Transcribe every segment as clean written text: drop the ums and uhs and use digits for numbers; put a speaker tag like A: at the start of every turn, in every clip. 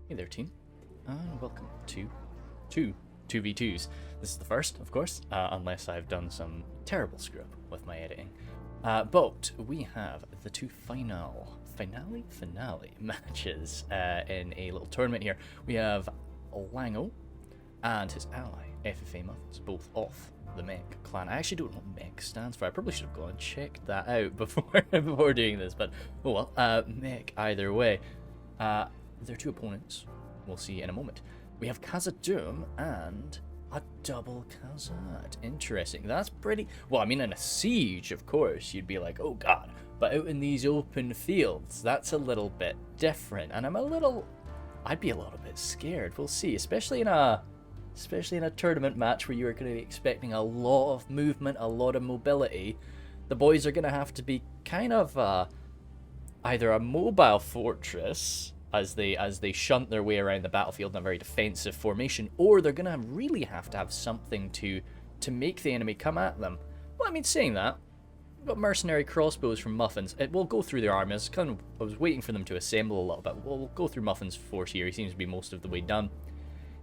A: Hey there, team, and welcome to two 2v2s. This is the first, of course, unless I've done some terrible screw up with my editing. But we have the two finale matches in a little tournament here. We have Langoh and his ally, FFA Muffins, both off the Mech clan. I actually don't know what Mech stands for. I probably should have gone and checked that out before doing this, but oh well. Mech either way. Their two opponents, we'll see in a moment. We have Khazad and a double Khazad. Interesting. That's pretty... Well, I mean, in a siege, of course, you'd be like, oh god. But out in these open fields, that's a little bit different. And I'd be a little bit scared. We'll see. Especially in a tournament match where you're going to be expecting a lot of movement, a lot of mobility. The boys are going to have to be kind of either a mobile fortress as they shunt their way around the battlefield in a very defensive formation, or they're going to really have to have something to make the enemy come at them. Well, I mean, saying that, we've got mercenary crossbows from Muffins. We'll go through their army. I was waiting for them to assemble a little bit. We'll go through Muffins' force here. He seems to be most of the way done.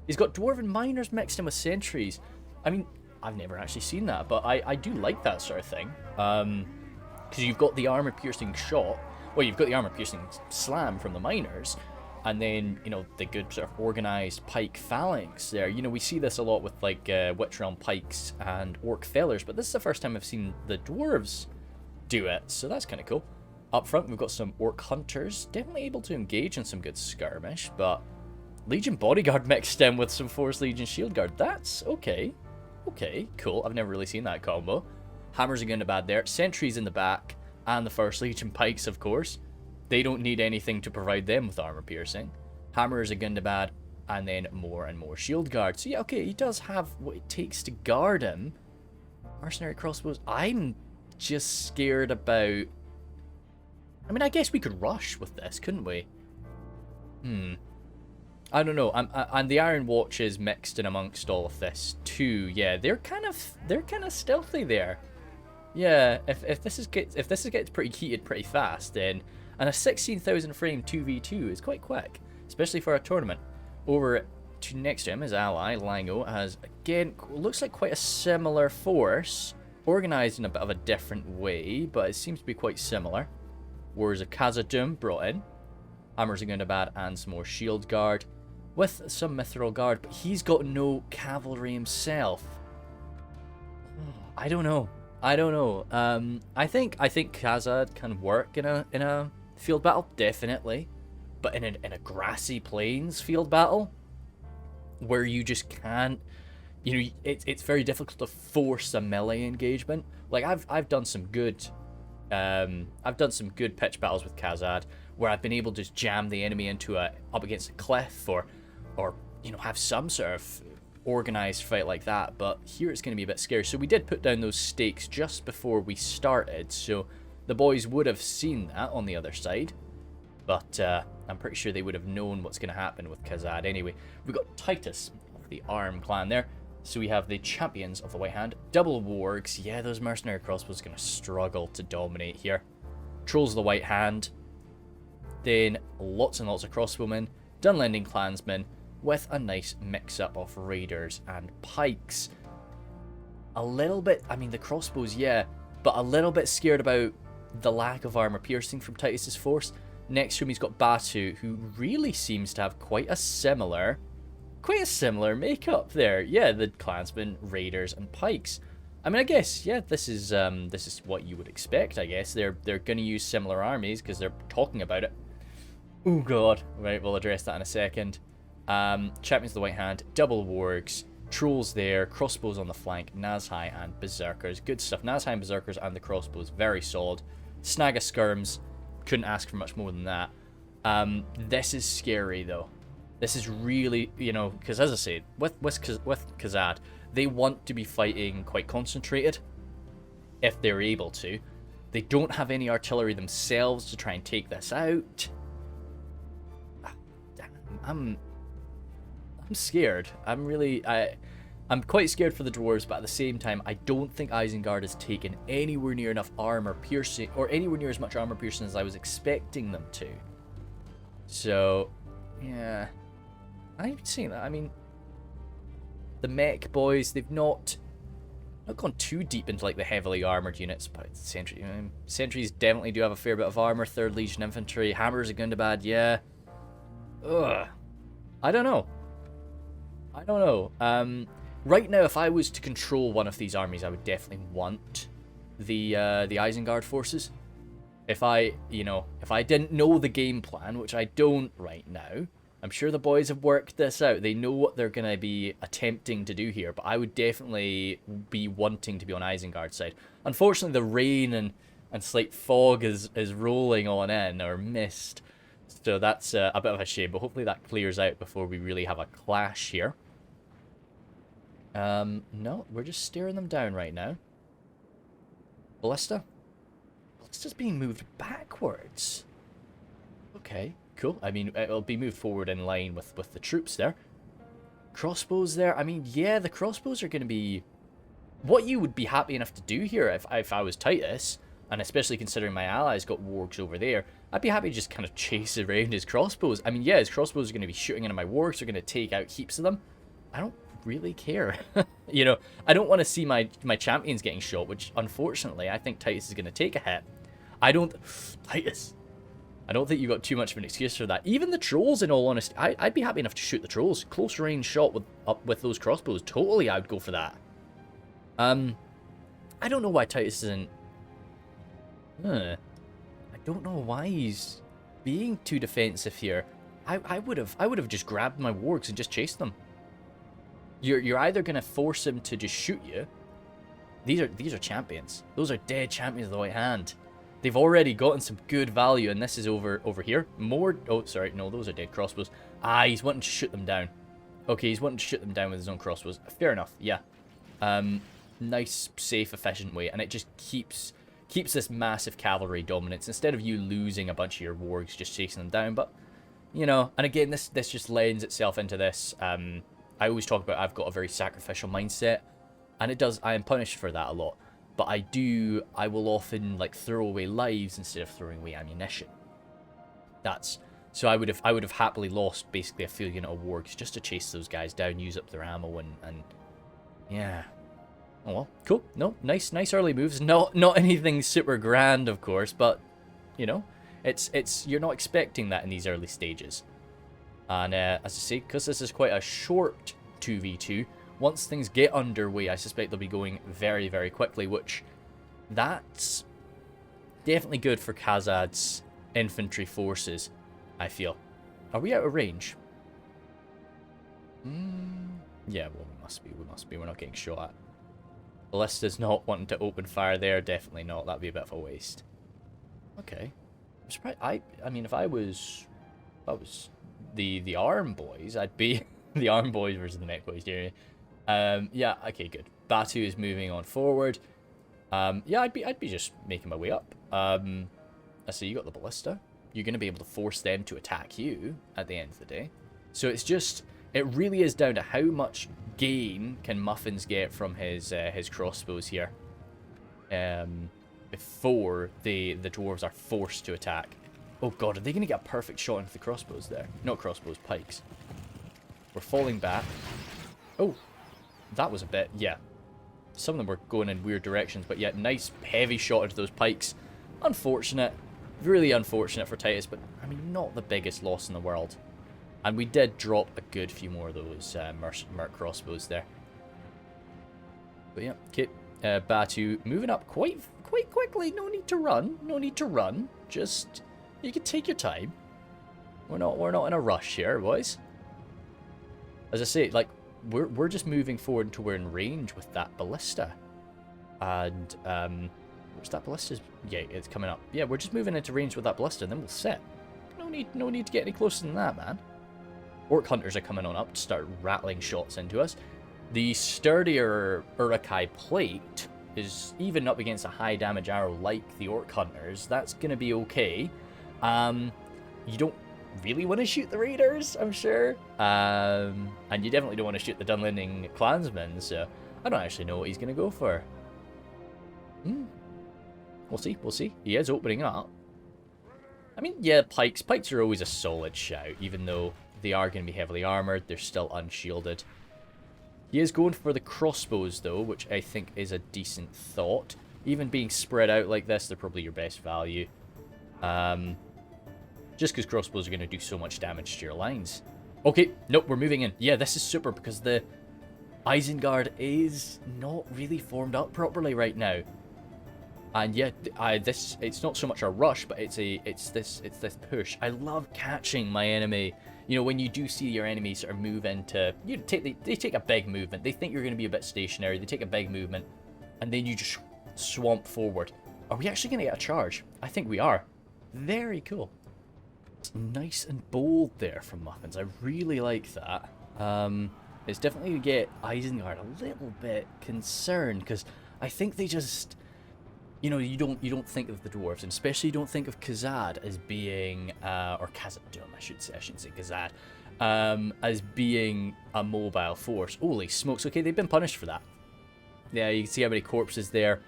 A: He's got dwarven miners mixed in with sentries. I mean, I've never actually seen that, but I do like that sort of thing. Because you've got the armor-piercing shot. Well, you've got the armor-piercing slam from the miners, and then, you know, the good sort of organized pike phalanx there. You know, we see this a lot with, like, Witch Realm pikes and orc fellers, but this is the first time I've seen the dwarves do it, so that's kind of cool. Up front, we've got some orc hunters, definitely able to engage in some good skirmish, but Legion Bodyguard mixed in with some Force Legion Shield Guard. That's okay. Okay, cool. I've never really seen that combo. Hammers are going to bad there. Sentries in the back. And the First Legion pikes, of course. They don't need anything to provide them with armor piercing. Hammers are Gundabad, and then more and more shield guard. So yeah, okay, he does have what it takes to guard him. Mercenary crossbows. I'm just scared about... I mean, I guess we could rush with this, couldn't we? I don't know. And the Iron Watch is mixed in amongst all of this too. Yeah, they're kind of stealthy there. Yeah, if this gets pretty heated pretty fast, then, and a 16,000 frame 2v2 is quite quick, especially for a tournament. Over to next to him, his ally Langoh has again looks like quite a similar force, organized in a bit of a different way, but it seems to be quite similar. Whereas a Khazad brought in, hammers are going to bad and some more shield guard with some mithril guard, but he's got no cavalry himself. I don't know. I think Khazad can work in a field battle, definitely, but in a grassy plains field battle, where you just can't, you know, it's very difficult to force a melee engagement. Like I've done some good pitch battles with Khazad, where I've been able to just jam the enemy up against a cliff, or you know, have some sort of organized fight like that, but here it's going to be a bit scary. So we did put down those stakes just before we started, so the boys would have seen that on the other side, but I'm pretty sure they would have known what's going to happen with Khazad anyway. We've got Titus of the Arm clan there, so we have the champions of the White Hand, double wargs. Yeah, those mercenary crossbows are going to struggle to dominate here. Trolls of the White Hand, then lots and lots of crossbowmen, Dunlending clansmen, with a nice mix-up of raiders and pikes. A little bit, I mean, the crossbows, yeah, but a little bit scared about the lack of armor piercing from Titus's force. Next to him, he's got Batu, who really seems to have quite a similar makeup there. Yeah, the clansmen, raiders, and pikes. I mean, I guess, yeah, this is what you would expect. I guess they're going to use similar armies because they're talking about it. Oh god, right, we'll address that in a second. Champions of the White Hand, double wargs, trolls there, crossbows on the flank, Nazhai and berserkers. Good stuff. Nazhai and berserkers and the crossbows, very solid. Snag of skirms, couldn't ask for much more than that. This is scary though. This is really, you know, because as I said, with Khazad, they want to be fighting quite concentrated, if they're able to. They don't have any artillery themselves to try and take this out. I'm scared. I'm quite scared for the dwarves, but at the same time, I don't think Isengard has taken anywhere near enough armor piercing, or anywhere near as much armor piercing as I was expecting them to. So, yeah, I've seen that. I mean, the mech boys, they've not gone too deep into like the heavily armored units, but sentries definitely do have a fair bit of armor. 3rd Legion infantry, hammers are Gundabad, yeah. Ugh. I don't know. Right now, if I was to control one of these armies, I would definitely want the Isengard forces. If I didn't know the game plan, which I don't right now, I'm sure the boys have worked this out. They know what they're going to be attempting to do here, but I would definitely be wanting to be on Isengard's side. Unfortunately, the rain and slight fog is rolling on in, or mist, so that's a bit of a shame, but hopefully that clears out before we really have a clash here. No, we're just staring them down right now. Ballista? Ballista's being moved backwards. Okay. Cool. I mean, it'll be moved forward in line with the troops there. Crossbows there. I mean, yeah, the crossbows are going to be what you would be happy enough to do here if I was Titus, and especially considering my allies got wargs over there. I'd be happy to just kind of chase around his crossbows. I mean, yeah, his crossbows are going to be shooting into my wargs. They're going to take out heaps of them. I don't really care. You know, I don't want to see my champions getting shot, which unfortunately I think Titus is going to take a hit. Titus. I don't think you got too much of an excuse for that. Even the trolls, in all honesty, I'd be happy enough to shoot the trolls. Close range shot with those crossbows. Totally, I would go for that. I don't know why Titus isn't... I don't know why he's being too defensive here. I would have just grabbed my wargs and just chased them. You're either gonna force him to just shoot you. These are champions. Those are dead champions of the White Hand. They've already gotten some good value, and this is over here. More... Oh, sorry. No, those are dead crossbows. Ah, he's wanting to shoot them down. Okay, he's wanting to shoot them down with his own crossbows. Fair enough, yeah. Nice, safe, efficient way, and it just keeps this massive cavalry dominance, instead of you losing a bunch of your wargs just chasing them down. But, you know, and again, this just lends itself into this. I always talk about I've got a very sacrificial mindset, and it does... I am punished for that a lot. But I will often like throw away lives instead of throwing away ammunition. So I would have happily lost basically a full unit of wargs just to chase those guys down, use up their ammo, and yeah. Oh well, cool. No, nice early moves. Not anything super grand, of course, but you know, it's you're not expecting that in these early stages. And as I say, because this is quite a short 2v2. Once things get underway, I suspect they'll be going very, very quickly, which that's definitely good for Khazad's infantry forces, I feel. Are we out of range? Yeah, well, we must be. We're not getting shot at. Ballista's not wanting to open fire there, definitely not. That'd be a bit of a waste. Okay. I'm surprised. I mean, if I was the arm boys, I'd be the arm boys versus the mech boys here. Yeah, okay, good. Batu is moving on forward. Yeah, I'd be just making my way up. I see you got the ballista. You're going to be able to force them to attack you at the end of the day. So it's just, it really is down to how much gain can Muffins get from his crossbows here. Before the dwarves are forced to attack. Oh god, are they going to get a perfect shot into the crossbows there? Not crossbows, pikes. We're falling back. Oh. That was a bit, yeah. Some of them were going in weird directions, but yeah, nice heavy shot into those pikes. Unfortunate. Really unfortunate for Titus, but, I mean, not the biggest loss in the world. And we did drop a good few more of those merc crossbows there. But yeah, okay. Batu moving up quite quickly. No need to run. Just, you can take your time. We're not in a rush here, boys. As I say, like, we're just moving forward until we're in range with that ballista. And where's that ballista? Yeah, it's coming up. Yeah, we're just moving into range with that ballista, and then we'll set. No need to get any closer than that, man. Orc hunters are coming on up to start rattling shots into us. The sturdier Urukai plate is even up against a high damage arrow like the orc hunters. That's gonna be okay. You don't really want to shoot the raiders, I'm sure. And you definitely don't want to shoot the Dunlending clansmen, so I don't actually know what he's going to go for. We'll see. He is opening up. I mean, yeah, pikes. Pikes are always a solid shout, even though they are going to be heavily armored. They're still unshielded. He is going for the crossbows, though, which I think is a decent thought. Even being spread out like this, they're probably your best value. Just because crossbows are going to do so much damage to your lines. Okay, nope, we're moving in. Yeah, this is super, because the Isengard is not really formed up properly right now. And yet, it's not so much a rush, but it's this push. I love catching my enemy. You know, when you do see your enemy sort of move into, they take a big movement. They think you're going to be a bit stationary. They take a big movement, and then you just swamp forward. Are we actually going to get a charge? I think we are. Very cool. It's nice and bold there from Muffins. I really like that. It's definitely going to get Isengard a little bit concerned, because I think they just... You know, you don't think of the dwarves, and especially you don't think of Khazad as being, or Khazad, I should say, I shouldn't say Khazad, as being a mobile force. Holy smokes! Okay, they've been punished for that. Yeah, you can see how many corpses there.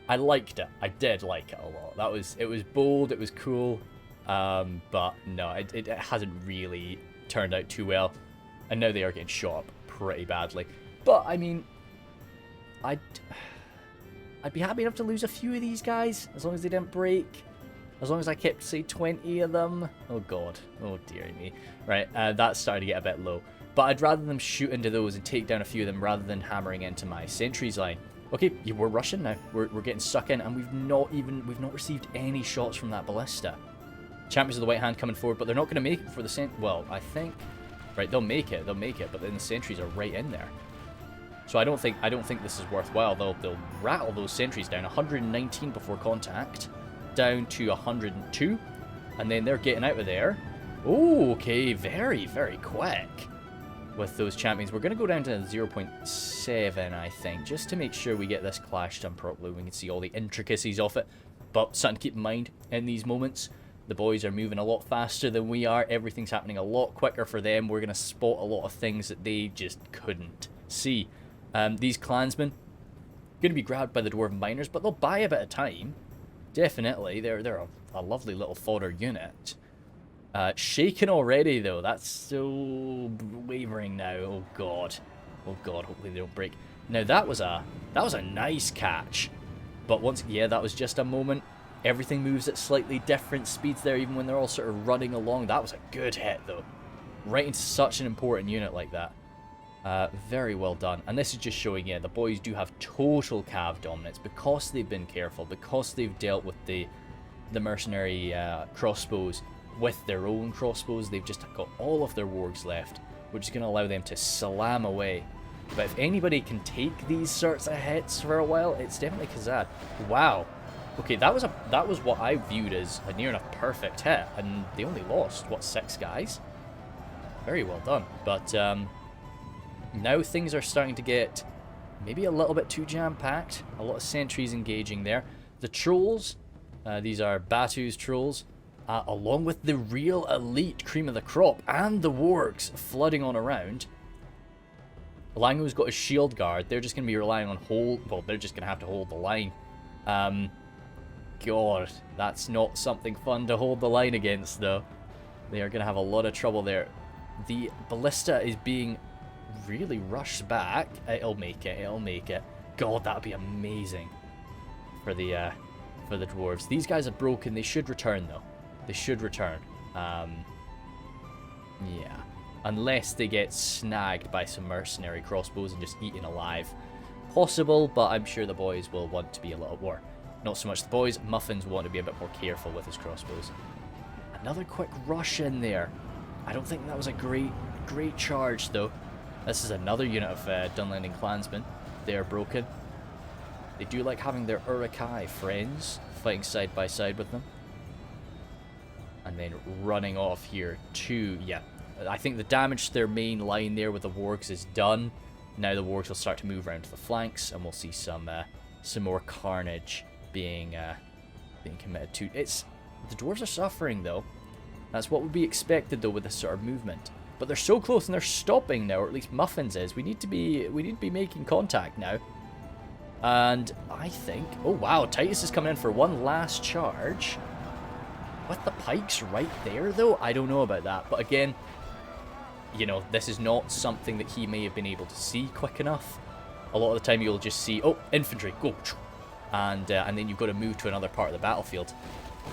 A: I liked it. I did like it a lot. It was bold. It was cool. But no, it hasn't really turned out too well, and now they are getting shot up pretty badly. But I mean, I'd be happy enough to lose a few of these guys, as long as they didn't break. As long as I kept, say, 20 of them. Oh, God. Oh, dear me. Right, that's starting to get a bit low. But I'd rather them shoot into those and take down a few of them rather than hammering into my sentries line. Okay, we're rushing now. We're getting stuck in, and we've not received any shots from that ballista. Champions of the White Hand coming forward, but they're not going to make it for the well, I think... Right, they'll make it, but then the sentries are right in there. So I don't think this is worthwhile. They'll rattle those sentries down. 119 before contact, down to 102, and then they're getting out of there. Oh, okay, very, very quick with those champions. We're going to go down to 0.7, I think, just to make sure we get this clash done properly. We can see all the intricacies of it. But something to keep in mind in these moments, the boys are moving a lot faster than we are. Everything's happening a lot quicker for them. We're going to spot a lot of things that they just couldn't see. These clansmen going to be grabbed by the dwarven miners, but they'll buy a bit of time. Definitely, they're a lovely little fodder unit. Shaken already though. That's so wavering now. Oh god, hopefully they don't break. Now that was a nice catch, but that was just a moment. Everything moves at slightly different speeds there, even when they're all sort of running along. That was a good hit though, right into such an important unit like that. Very well done. And this is just showing, yeah, the boys do have total cav dominance because they've been careful, because they've dealt with the mercenary crossbows with their own crossbows. They've just got all of their wargs left, which is going to allow them to slam away. But if anybody can take these sorts of hits for a while, it's definitely Khazad. Wow. Okay, that was what I viewed as a near enough perfect hit, and they only lost, what, 6 guys? Very well done. But, now things are starting to get maybe a little bit too jam-packed. A lot of sentries engaging there. The trolls, these are Batu's trolls, along with the real elite cream of the crop and the wargs flooding on around. Lango's got a shield guard. They're just going to be relying on they're just going to have to hold the line. God, that's not something fun to hold the line against, though. They are going to have a lot of trouble there. The ballista is being really rushed back. It'll make it. God, that would be amazing for the dwarves. These guys are broken. They should return though. They should return. Yeah, unless they get snagged by some mercenary crossbows and just eaten alive. Possible, but I'm sure the boys will want to be a little more. Not so much the boys. Muffins want to be a bit more careful with his crossbows. Another quick rush in there. I don't think that was a great charge though. This is another unit of Dunlanding clansmen. They are broken. They do like having their Urukai friends fighting side by side with them. And then running off here too. Yeah, I think the damage to their main line there with the wargs is done. Now the wargs will start to move around to the flanks, and we'll see some more carnage being committed to. The dwarves are suffering though. That's what would be expected though with this sort of movement. But they're so close and they're stopping now, or at least Muffins is. We need to be making contact now. And I think, oh wow, Titus is coming in for one last charge. With the pikes right there, though, I don't know about that. But again, you know, this is not something that he may have been able to see quick enough. A lot of the time you'll just see, oh, infantry, go. And then you've got to move to another part of the battlefield.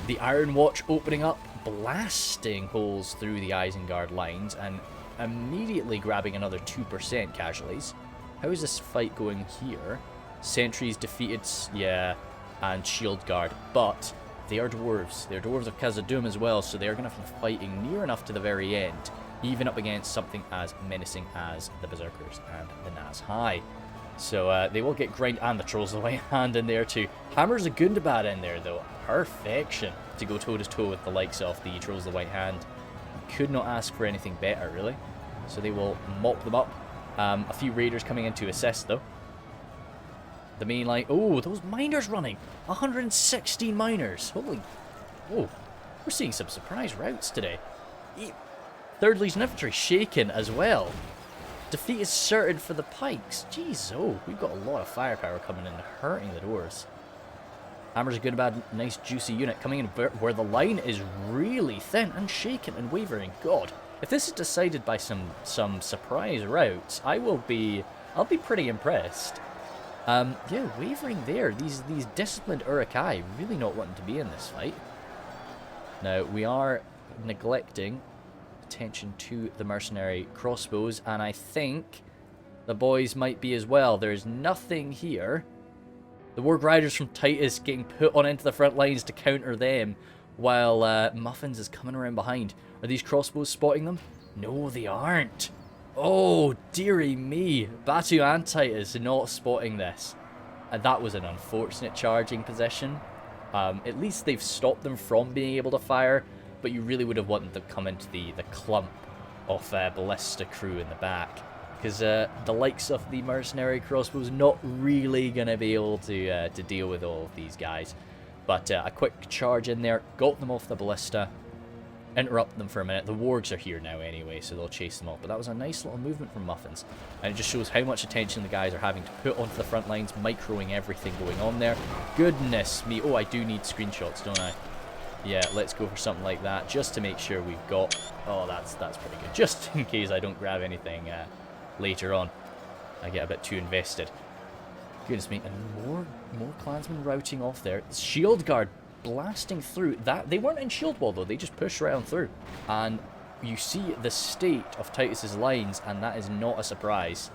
A: The Iron Watch opening up, blasting holes through the Isengard lines, and immediately grabbing another 2% casualties. How is this fight going here? Sentries defeated, yeah, and Shield Guard, but they are dwarves. They're dwarves of Khazad as well, so they're going to be fighting near enough to the very end, even up against something as menacing as the Berserkers and the Naz High. So they will get grind, and the Trolls of the White Hand in there too. Hammers of Gundabad in there though. Perfection to go toe-to-toe with the likes of the Trolls of the White Hand. Could not ask for anything better, really. So they will mop them up. A few raiders coming in to assist though. The main line. Oh, those miners running. 116 miners. Holy. Oh, we're seeing some surprise routes today. 3rd Legion Infantry shaken as well. Defeat is certain for the pikes. Jeez, oh, we've got a lot of firepower coming in, hurting the doors. Hammers are good, bad, nice juicy unit coming in where the line is really thin and shaken and wavering. God, if this is decided by some surprise routes, I'll be pretty impressed. Yeah, wavering there. These disciplined Urukai really not wanting to be in this fight. Now we are neglecting attention to the mercenary crossbows, and I think the boys might be as well. There's nothing here. The Warg Riders from Titus getting put on into the front lines to counter them, while Muffins is coming around behind. Are these crossbows spotting them? No, they aren't. Oh, dearie me. Batu and Titus not spotting this. And that was an unfortunate charging position. At least they've stopped them from being able to fire, but you really would have wanted them to come into the clump of ballista crew in the back, because the likes of the mercenary crossbows not really going to be able to deal with all of these guys. But a quick charge in there, got them off the ballista, interrupt them for a minute. The wargs are here now anyway, so they'll chase them off. But that was a nice little movement from Muffins, and it just shows how much attention the guys are having to put onto the front lines, microing everything going on there. Goodness me. Oh, I do need screenshots, don't I? Yeah, let's go for something like that, just to make sure we've got... Oh, that's pretty good. Just in case I don't grab anything later on. I get a bit too invested. Goodness me, and more clansmen routing off there. Shield Guard blasting through. That they weren't in shield wall though, they just pushed around through. And you see the state of Titus's lines, and that is not a surprise.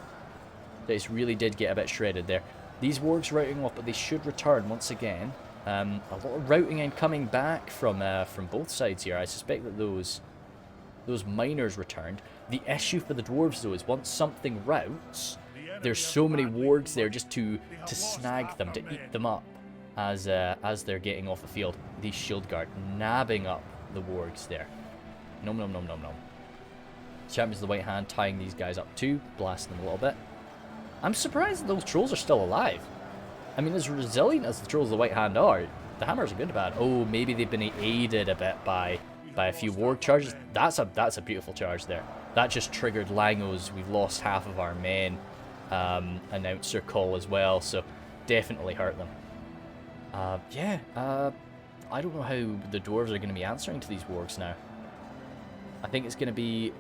A: Titus really did get a bit shredded there. These wargs routing off, but they should return once again. A lot of routing and coming back from both sides here. I suspect that those miners returned. The issue for the dwarves though is once something routs, there's so many wargs there just to snag them, to eat them up as they're getting off the field. The shield guard nabbing up the wargs there. Nom nom nom nom nom. Champions of the White Hand tying these guys up too, blasting them a little bit. I'm surprised that those trolls are still alive. I mean, as resilient as the Trolls of the White Hand are, the Hammers are good bad. Oh, maybe they've been aided a bit by a few warg charges. That's a beautiful charge there. That just triggered Langoh's "we've lost half of our men" announcer call as well, so definitely hurt them. Yeah, I don't know how the dwarves are going to be answering to these wargs now. I think it's going to be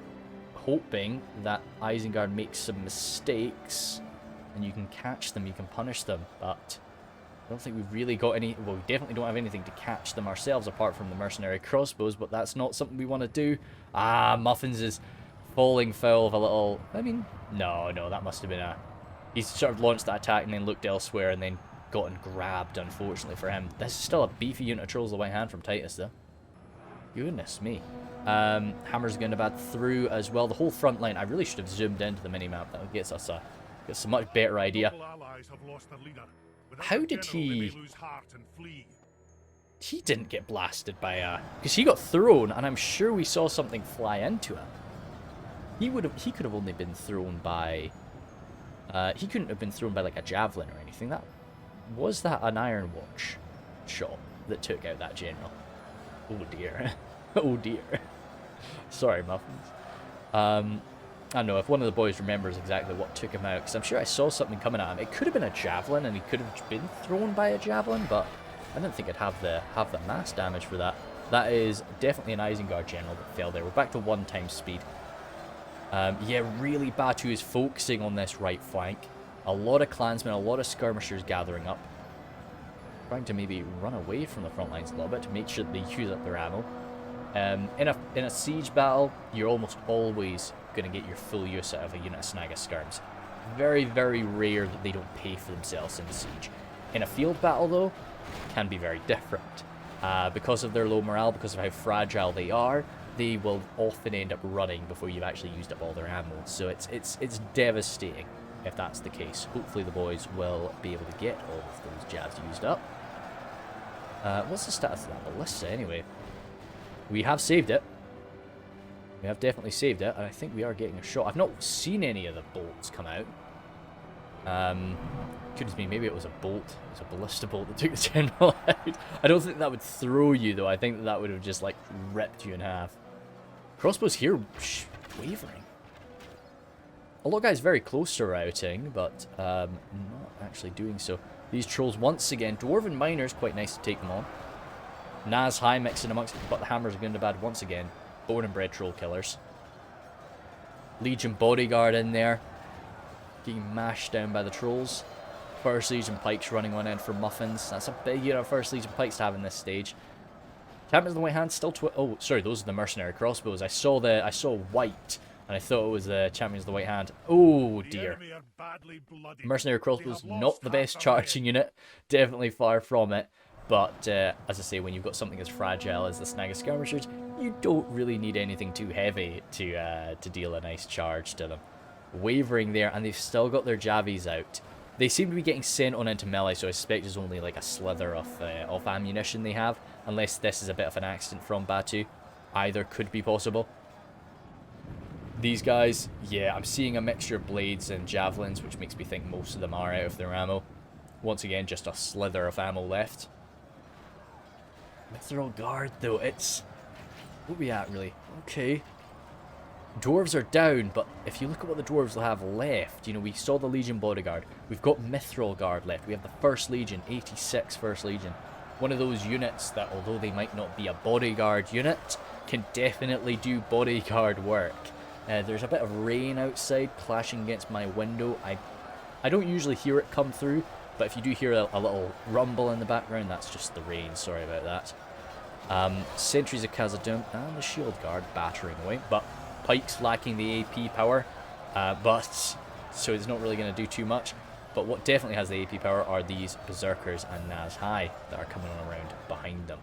A: hoping that Isengard makes some mistakes and you can catch them, you can punish them, but I don't think we've really got any... Well, we definitely don't have anything to catch them ourselves apart from the mercenary crossbows, but that's not something we want to do. Ah, Muffins is falling foul of a little... I mean, no, that must have been a... He's sort of launched that attack and then looked elsewhere and then gotten grabbed, unfortunately for him. This is still a beefy unit of Trolls of the White Hand from Titus, though. Goodness me. Hammers going to bad through as well. The whole front line, I really should have zoomed into the minimap. That gets us a much better idea. How did he... He didn't get blasted by a... Because he got thrown, and I'm sure we saw something fly into him. He could have only been thrown by... he couldn't have been thrown by like a javelin or anything. Was that an Iron Watch shot that took out that general? Oh dear. Oh dear. Sorry, Muffins. I don't know if one of the boys remembers exactly what took him out, because I'm sure I saw something coming at him. It could have been a javelin, and he could have been thrown by a javelin, but I didn't think I'd have the mass damage for that. That is definitely an Isengard general that fell there. We're back to 1 times speed. Yeah, really Batu is focusing on this right flank. A lot of clansmen, a lot of skirmishers gathering up. Trying to maybe run away from the front lines a little bit to make sure that they use up their ammo. In a siege battle, you're almost always going to get your full use out of a unit of Snaga skirms. Very, very rare that they don't pay for themselves in a siege. In a field battle, though, it can be very different. Because of their low morale, because of how fragile they are, they will often end up running before you've actually used up all their ammo. So it's devastating if that's the case. Hopefully the boys will be able to get all of those jabs used up. What's the status of that ballista anyway? We have saved it. We have definitely saved it, and I think we are getting a shot. I've not seen any of the bolts come out. Goodness me, maybe it was a bolt. It was a ballista bolt that took the general out. I don't think that would throw you, though. I think that would have just, like, ripped you in half. Crossbows here, wavering. A lot of guys very close to routing, but not actually doing so. These trolls, once again, Dwarven Miners, quite nice to take them on. Naz High mixing amongst it, but the hammers are going to bad once again. Born and bred troll killers. Legion Bodyguard in there. Getting mashed down by the trolls. First Legion Pikes running one end for muffins. That's a big unit of First Legion Pikes to have in this stage. Champions of the White Hand still oh, sorry, those are the mercenary crossbows. I saw white, and I thought it was the Champions of the White Hand. Oh dear. Mercenary crossbows, not the best charging unit. Definitely far from it. But, as I say, when you've got something as fragile as the Snaga Skirmishers, you don't really need anything too heavy to deal a nice charge to them. Wavering there, and they've still got their Javies out. They seem to be getting sent on into melee, so I suspect there's only like a slither of ammunition they have, unless this is a bit of an accident from Batu. Either could be possible. These guys, yeah, I'm seeing a mixture of blades and javelins, which makes me think most of them are out of their ammo. Once again, just a slither of ammo left. Mithril Guard, though, it's... What are we at, really? Okay. Dwarves are down, but if you look at what the dwarves will have left, you know, we saw the Legion Bodyguard. We've got Mithril Guard left. We have the First Legion, 86 First Legion. One of those units that, although they might not be a bodyguard unit, can definitely do bodyguard work. There's a bit of rain outside clashing against my window. I don't usually hear it come through, but if you do hear a little rumble in the background, that's just the rain. Sorry about that. Sentries of Khazad and the Shield Guard battering away, but Pikes lacking the AP power, so it's not really going to do too much. But what definitely has the AP power are these Berserkers and Naz High that are coming on around behind them.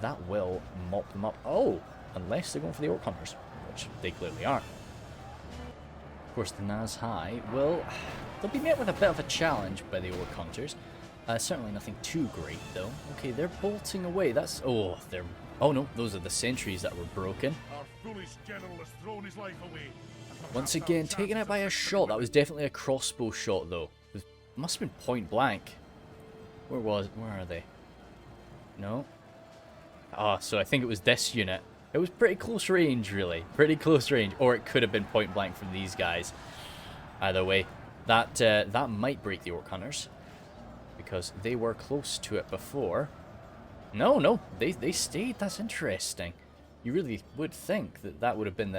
A: That will mop them up. Oh, unless they're going for the Orc Hunters, which they clearly aren't. Of course, the Naz High will... They'll be met with a bit of a challenge by the Orc Hunters. Certainly nothing too great, though. Okay, they're bolting away. That's... Oh, they're... Oh, no, those are the sentries that were broken.
B: Our foolish general has thrown his life away.
A: Once again, taken out by a shot. That was definitely a crossbow shot, though. It must have been point blank. Where are they? No? Ah, so I think it was this unit. It was pretty close range, really. Pretty close range. Or it could have been point blank from these guys. Either way, that might break the Orc Hunters. Because they were close to it before. No, they stayed. That's interesting. You really would think that that would have been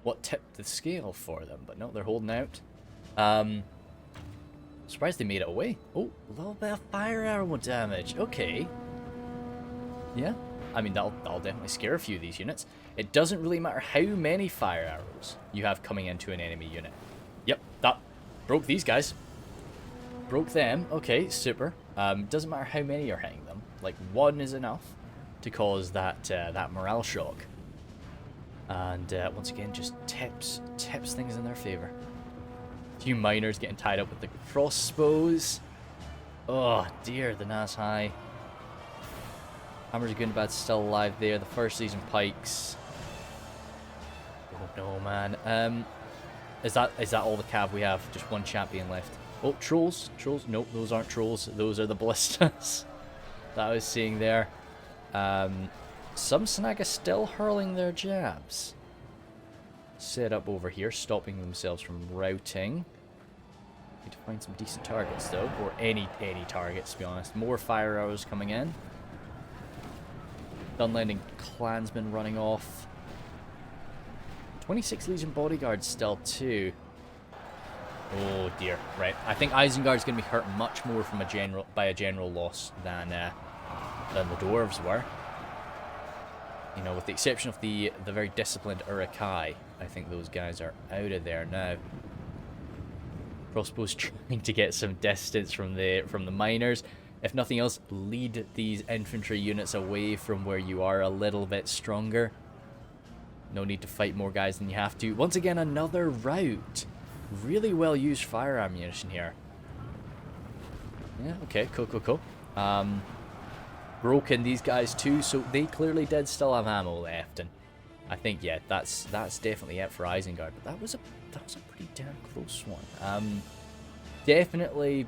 A: what tipped the scale for them, but no, they're holding out. Surprised they made it away. Oh, a little bit of fire arrow damage. Okay. Yeah, I mean, that'll definitely scare a few of these units. It doesn't really matter how many fire arrows you have coming into an enemy unit. Yep, that broke these guys. Broke them. Okay, super. Doesn't matter how many you're hitting them. Like, one is enough to cause that morale shock. And once again, just tips things in their favor. A few miners getting tied up with the crossbows. Oh dear, the Naz High. Hammers of Gundabad's still alive there. The First Legion Pikes. Oh no, man. Is that all the cav we have? Just one champion left. Oh, trolls. Trolls. Nope, those aren't trolls. Those are the ballistas that I was seeing there. Some Snaga still hurling their jabs. Set up over here, stopping themselves from routing. Need to find some decent targets, though. Or any targets, to be honest. More fire arrows coming in. Dunlanding clansmen running off. 26 Legion bodyguards still too. Oh dear. Right. I think Isengard's going to be hurt much more from by a general loss than the dwarves were. You know, with the exception of the very disciplined Urukai, I think those guys are out of there now. Crossbows trying to get some distance from the miners. If nothing else, lead these infantry units away from where you are a little bit stronger. No need to fight more guys than you have to. Once again, another rout. Really well used fire ammunition here. Yeah, okay, cool. Broken these guys too, so they clearly did still have ammo left, and I think yeah, that's definitely it for Isengard. But that was a pretty damn close one. Definitely,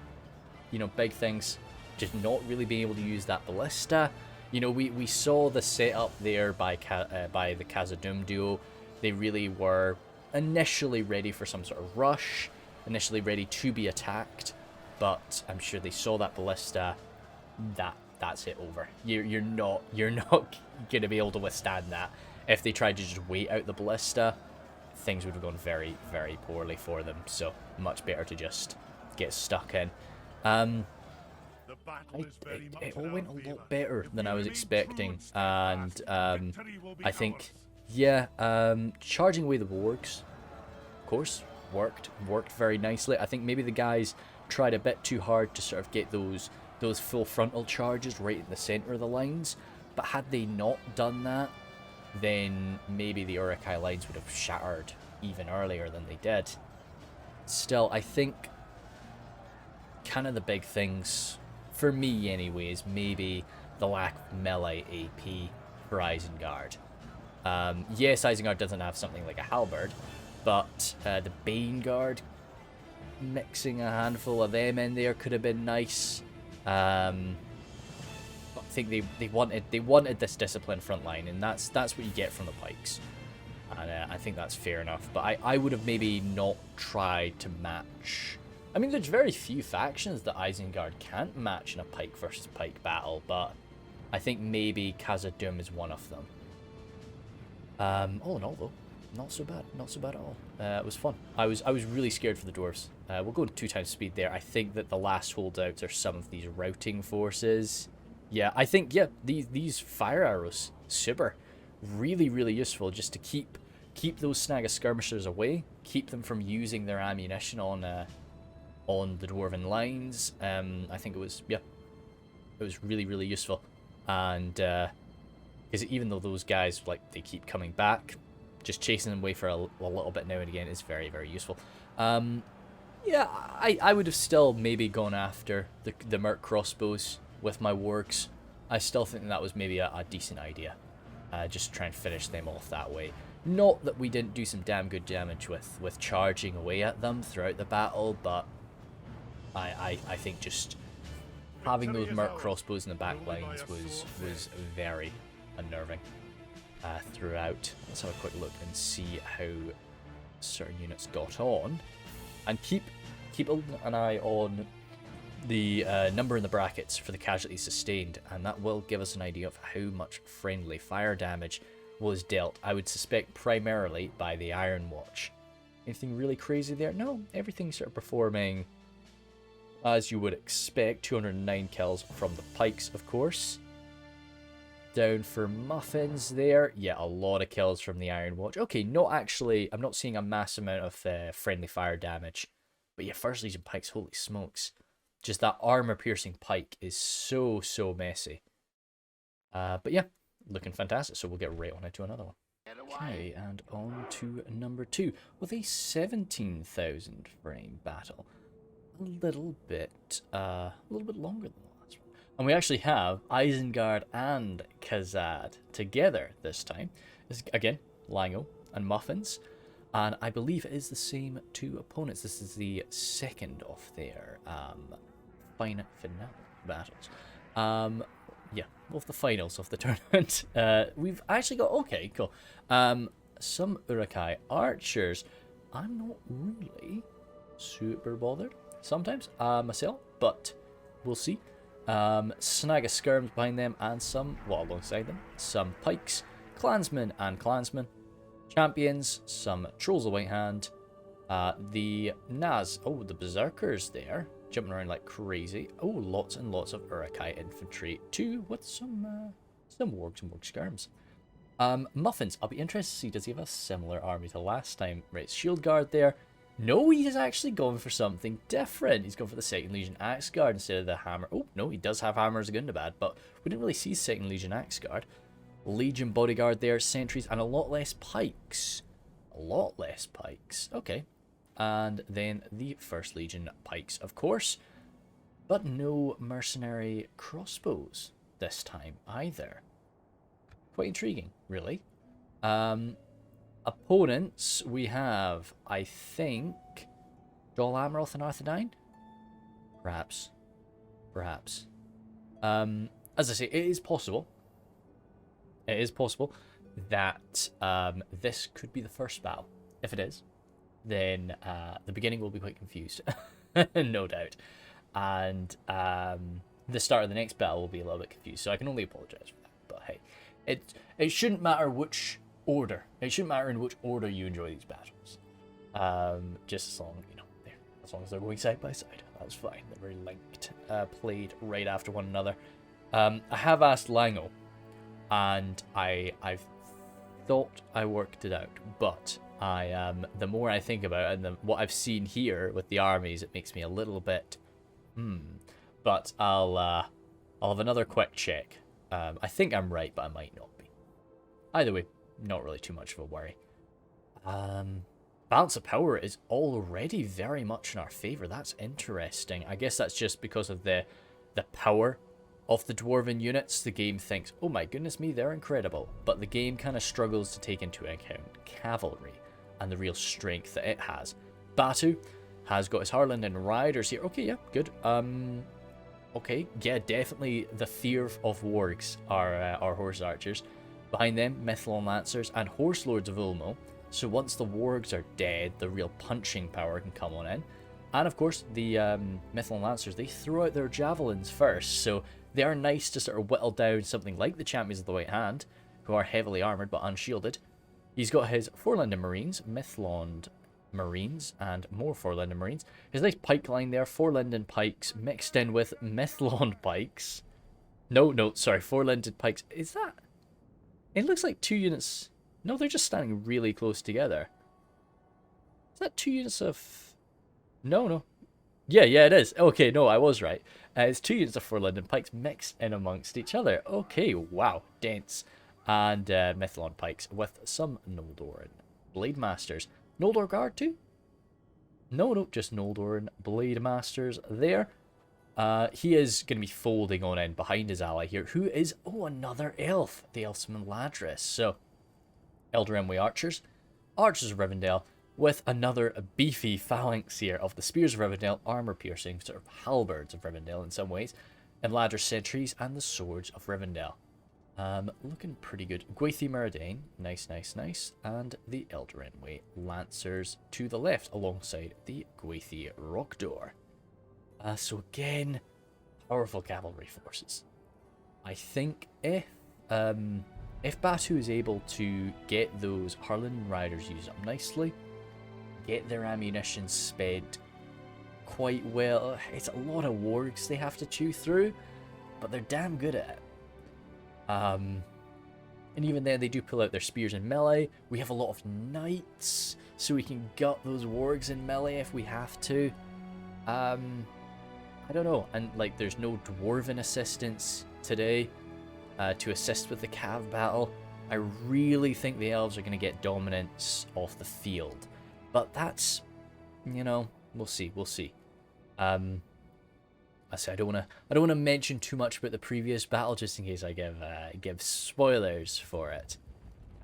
A: you know, big things. Just not really being able to use that ballista. You know, we saw the setup there by the Khazad duo. They really were initially ready for some sort of rush, initially ready to be attacked, but I'm sure they saw that ballista. That's it over. You're not gonna be able to withstand that. If they tried to just wait out the ballista, things would have gone very, very poorly for them. So much better to just get stuck in. It all went a lot better than I was expecting, and I think, yeah, charging away the wargs, of course, worked very nicely. I think maybe the guys tried a bit too hard to sort of get those full frontal charges right in the center of the lines, but had they not done that, then maybe the Urukai lines would have shattered even earlier than they did. Still, I think kind of the big things, for me anyways, maybe the lack of melee AP for Isengard. Yes, Isengard doesn't have something like a halberd, but the Bane Guard, mixing a handful of them in there could have been nice. I think they wanted this disciplined front line, and that's what you get from the pikes, and I think that's fair enough. But I would have maybe not tried to match. I mean, there's very few factions that Isengard can't match in a pike versus pike battle, but I think maybe Khazad is one of them. All in all, though, not so bad at all. It was fun. I was really scared for the dwarves. We'll go to 2 times speed there. I think that the last holdouts are some of these routing forces. Yeah, I think, yeah, these fire arrows, super, really, really useful just to keep those snag of skirmishers away, keep them from using their ammunition on the dwarven lines. I think it was really, really useful, and because even though those guys, like, they keep coming back, just chasing them away for a little bit now and again is very, very useful. Yeah, I would have still maybe gone after the Merc crossbows with my wargs. I still think that was maybe a decent idea. Just try and finish them off that way. Not that we didn't do some damn good damage with charging away at them throughout the battle, but I think just having those Merc crossbows in the back lines was very unnerving throughout. Let's have a quick look and see how certain units got on, and keep an eye on the number in the brackets for the casualties sustained, and that will give us an idea of how much friendly fire damage was dealt. I would suspect primarily by the Iron Watch. Anything really crazy there? No, everything's sort of performing as you would expect. 209 kills from the pikes, of course. Down for muffins there. Yeah, a lot of kills from the Iron Watch. Okay, not actually, I'm not seeing a mass amount of friendly fire damage. But yeah, First Legion pikes, holy smokes. Just that armor-piercing pike is so messy. But yeah, looking fantastic. So we'll get right on into another one. Okay, and on to number 2 with a 17,000 frame battle. A little bit longer than the last one. And we actually have Isengard and Khazad together this time. This is, again, Langoh and Muffins. And I believe it is the same 2 opponents. This is the second of their final battles. Yeah, of the finals of the tournament. We've actually got, okay, cool. Some Urukai archers. I'm not really super bothered sometimes myself, but we'll see. Snag of skirms behind them and some, well, alongside them, some pikes, clansmen and clansmen, champions, some trolls of white hand, the Naz, oh, the berserkers there, jumping around like crazy. Oh, lots and lots of Urukai infantry too, with some wargs and warg skirms. Muffins, I'll be interested to see, does he have a similar army to last time? Right, shield guard there. No, he has actually gone for something different. He's gone for the 2nd Legion Axe Guard instead of the hammer. Oh, no, he does have hammer as a Gundabad, but we didn't really see 2nd Legion Axe Guard. Legion bodyguard there, sentries, and a lot less pikes. A lot less pikes. Okay. And then the 1st Legion pikes, of course. But no mercenary crossbows this time either. Quite intriguing, really. Opponents, we have, I think, Dol Amroth and Arthedain? Perhaps. Perhaps. As I say, it is possible. It is possible that this could be the first battle. If it is, then the beginning will be quite confused. No doubt. And the start of the next battle will be a little bit confused. So I can only apologise for that. But hey, it shouldn't matter which order. It shouldn't matter in which order you enjoy these battles. Just as long, as long as they're going side by side, that's fine. They're very linked, played right after one another. I have asked Langoh, and I've thought I worked it out, but the more I think about it, and what I've seen here with the armies, it makes me a little bit But I'll have another quick check. I think I'm right, but I might not be. Either way, not really too much of a worry. Balance of power is already very much in our favor. That's interesting. I guess that's just because of the power of the dwarven units. The game thinks, oh my goodness me, they're incredible. But the game kind of struggles to take into account cavalry and the real strength that it has. Batu has got his Harland and Riders here. Okay, yeah, good. Okay, yeah, definitely the fear of wargs are horse archers. Behind them, Mithlon Lancers and Horse Lords of Ulmo. So once the wargs are dead, the real punching power can come on in. And of course, the Mithlon Lancers, they throw out their javelins first. So they are nice to sort of whittle down something like the Champions of the White Hand, who are heavily armoured but unshielded. He's got his 4 Lindon Marines, Mithlond Marines, and more 4 Lindon Marines. His nice pike line there, 4 Lindon Pikes mixed in with Mithlond Pikes. No, sorry, 4 Lindon Pikes. Is that... It looks like 2 units... No, they're just standing really close together. Is that 2 units of... No. Yeah, it is. Okay, no, I was right. It's 2 units of 4 Lindon Pikes mixed in amongst each other. Okay, wow, dense. And Mithlond Pikes with some Noldoran Blade Masters. Noldor Guard too? No, just Noldoran Blade Masters there. He is going to be folding on in behind his ally here, who is, another elf, the elves from Imladris. So, Elder Emway Archers, Archers of Rivendell, with another beefy phalanx here of the Spears of Rivendell, armor-piercing, sort of halberds of Rivendell in some ways, Imladris Sentries, and the Swords of Rivendell. Looking pretty good. Gwathi Meridain, nice, and the Elder Emway Lancers to the left, alongside the Gwathi Rockdoor. So again, powerful cavalry forces. I think if Batu is able to get those Harlan Riders used up nicely, get their ammunition sped quite well, it's a lot of wargs they have to chew through, but they're damn good at it. And even then, they do pull out their spears in melee. We have a lot of knights, so we can gut those wargs in melee if we have to. I don't know. And like, there's no dwarven assistance today to assist with the cav battle. I really think the elves are going to get dominance off the field, but that's, we'll see. I say I don't want to mention too much about the previous battle, just in case I give spoilers for it.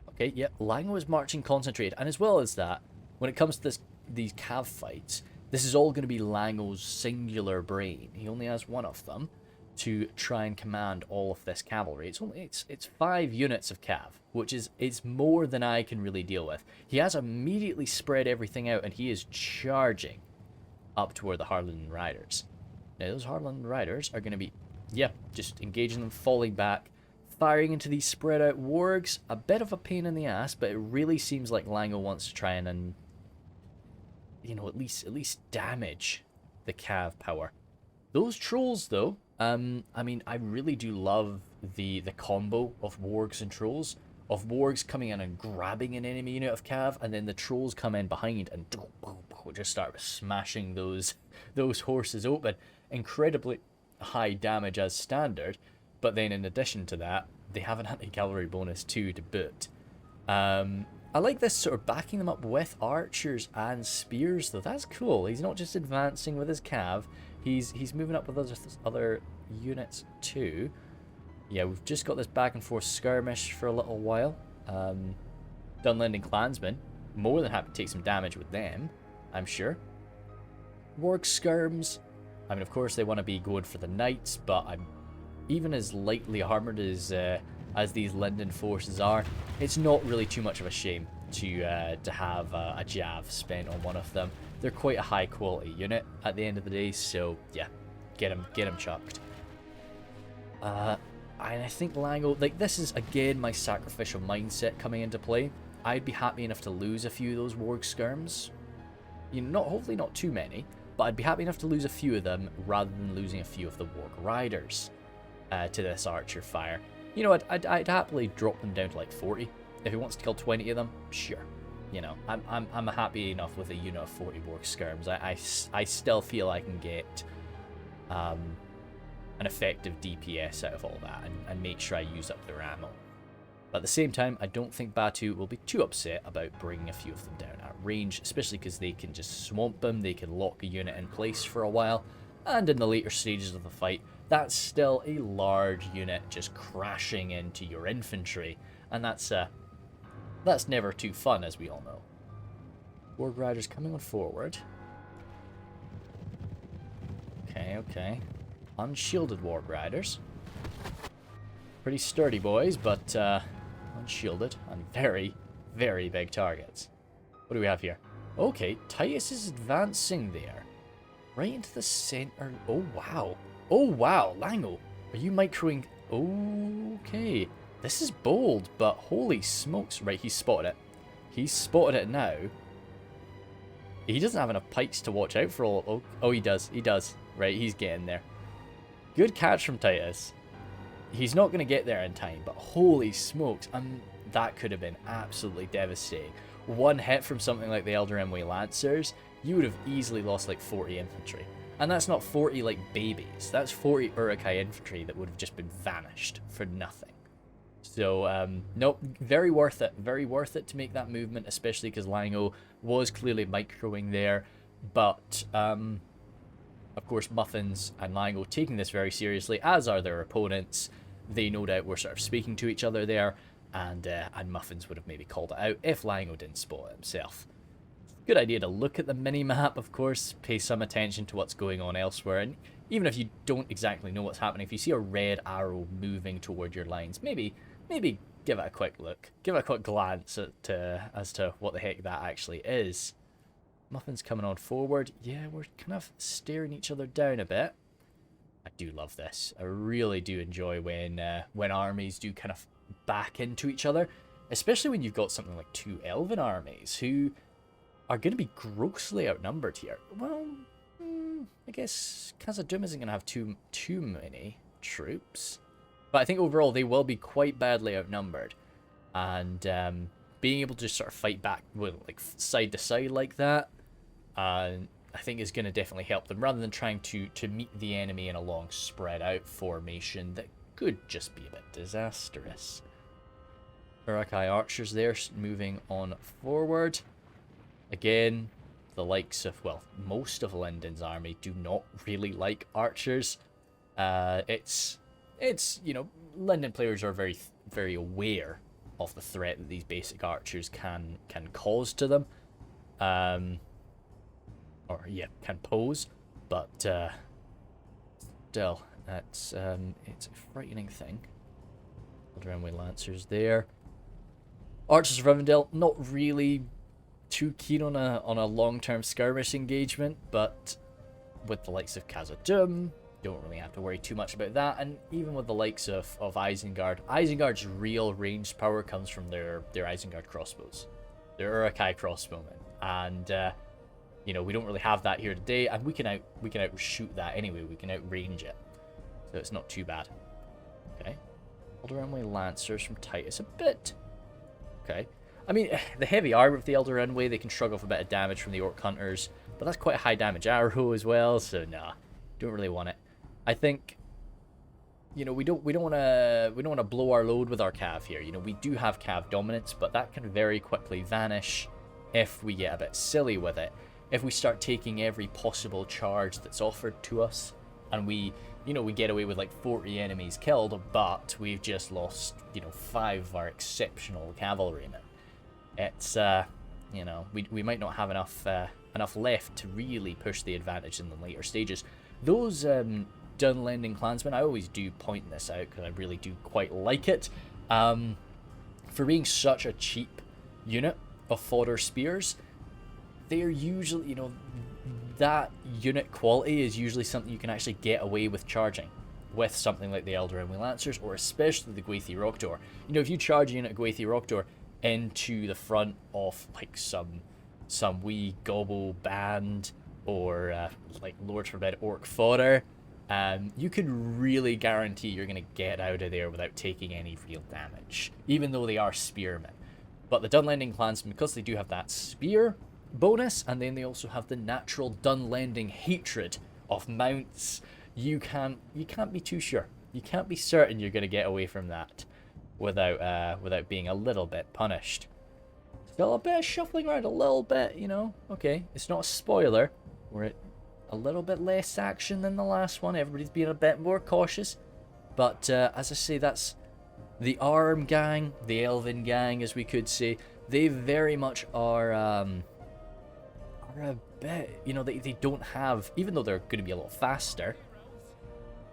A: Okay, yeah, Langoh is marching concentrated, and as well as that, when it comes to these cav fights, this is all going to be Langoh's singular brain. He only has one of them to try and command all of this cavalry. It's 5 units of cav, which is more than I can really deal with. He has immediately spread everything out, and he is charging up toward the Harlan Riders. Now, those Harlan Riders are going to be yeah, just engaging them, falling back, firing into these spread out wargs. A bit of a pain in the ass, but it really seems like Langoh wants to try and you know, at least damage the Cav power. Those trolls, though, I mean, I really do love the combo of wargs and trolls. Of wargs coming in and grabbing an enemy unit of Cav, and then the trolls come in behind and just start smashing those horses open. Incredibly high damage as standard, but then in addition to that, they have an anti-cavalry bonus too to boot. I like this sort of backing them up with archers and spears, though. That's cool. He's not just advancing with his cav. He's moving up with other units too. Yeah, we've just got this back and forth skirmish for a little while. Lindon clansmen, more than happy to take some damage with them, I'm sure. Warg skirms. I mean, of course they want to be going for the knights, but I'm even as lightly armored as these Lindon forces are, it's not really too much of a shame to have a jav spent on one of them. They're quite a high quality unit at the end of the day, so yeah, get him chucked. And I think Langoh, like, this is again my sacrificial mindset coming into play. I'd be happy enough to lose a few of those warg skirms. You know, hopefully not too many, but I'd be happy enough to lose a few of them rather than losing a few of the warg riders to this archer fire. You know, I'd happily drop them down to like 40. If he wants to kill 20 of them, sure. You know, I'm happy enough with a unit of 40 warg skirms. I still feel I can get an effective DPS out of all that and make sure I use up their ammo. But at the same time, I don't think Batu will be too upset about bringing a few of them down at range, especially because they can just swamp them, they can lock a unit in place for a while, and in the later stages of the fight, that's still a large unit just crashing into your infantry, and that's never too fun, as we all know. Warg Riders coming on forward. Okay. Unshielded Warg Riders. Pretty sturdy boys, but unshielded and very, very big targets. What do we have here? Okay, Titus is advancing there. Right into the center. Oh, wow. Oh, wow. Langoh, are you microing? Okay. This is bold, but holy smokes. Right, he's spotted it. He's spotted it now. He doesn't have enough pikes to watch out for all. Oh, he does. He does. Right, he's getting there. Good catch from Titus. He's not going to get there in time, but holy smokes. That could have been absolutely devastating. One hit from something like the Elder Emway Lancers, you would have easily lost like 40 infantry. And that's not 40 like babies. That's 40 Uruk-hai infantry that would have just been vanished for nothing. So, nope, very worth it. Very worth it to make that movement, especially because Langoh was clearly microing there. But, of course, Muffins and Langoh taking this very seriously, as are their opponents. They no doubt were sort of speaking to each other there, and Muffins would have maybe called it out if Langoh didn't spot it himself. Good idea to look at the mini-map, of course, pay some attention to what's going on elsewhere, and even if you don't exactly know what's happening, if you see a red arrow moving toward your lines, maybe give it a quick look, give it a quick glance as to what the heck that actually is. Muffin's coming on forward. Yeah, we're kind of staring each other down a bit. I do love this. I really do enjoy when armies do kind of back into each other, especially when you've got something like two elven armies who are going to be grossly outnumbered here. Well, I guess Khazad isn't going to have too many troops, but I think overall they will be quite badly outnumbered, and being able to sort of fight back with like side to side like that, I think is going to definitely help them, rather than trying to meet the enemy in a long spread out formation that could just be a bit disastrous. Uruk-hai archers there moving on forward. Again, the likes of, well, most of Lindon's army do not really like archers. It's you know, Lindon players are very, very aware of the threat that these basic archers can cause to them. Or yeah, can pose, but still, it's a frightening thing. Elder Lancers there. Archers of Rivendell, not really too keen on a long-term skirmish engagement, but with the likes of Khazad don't really have to worry too much about that. And even with the likes of Isengard, Isengard's real ranged power comes from their Isengard crossbows, their Urukai crossbowmen, and you know, we don't really have that here today, and we can outshoot that anyway. We can outrange it, so it's not too bad. Okay, Elder Renway Lancers from Titus, a bit. Okay, I mean, the heavy armor of the Elder Renway, they can shrug off a bit of damage from the Orc Hunters, but that's quite a high damage arrow as well, so nah, don't really want it. I think, you know, we don't want to blow our load with our cav here. You know, we do have cav dominance, but that can very quickly vanish if we get a bit silly with it. If we start taking every possible charge that's offered to us, and we get away with like 40 enemies killed, but we've just lost, you know, 5 of our exceptional cavalrymen. It's you know, we might not have enough left to really push the advantage in the later stages. Those Dunlending clansmen, I always do point this out because I really do quite like it. For being such a cheap unit of fodder spears, they're usually, you know, that unit quality is usually something you can actually get away with charging with something like the Elder Renway Lancers, or especially the Gwathi Rockdoor. You know, if you charge a unit of Gwathi Rockdoor into the front of like some wee gobble band, or like Lords Forbid Orc fodder, you can really guarantee you're going to get out of there without taking any real damage, even though they are spearmen. But the Dunlending clansmen, because they do have that spear bonus, and then they also have the natural Dunlending hatred of mounts, you can't be too sure. You can't be certain you're going to get away from that without being a little bit punished. Still a bit of shuffling around, a little bit, you know. Okay, it's not a spoiler. We're at a little bit less action than the last one. Everybody's being a bit more cautious. But as I say, that's the Arm gang, the Elven gang, as we could say. They very much are a bit, you know, they don't have, even though they're going to be a lot faster,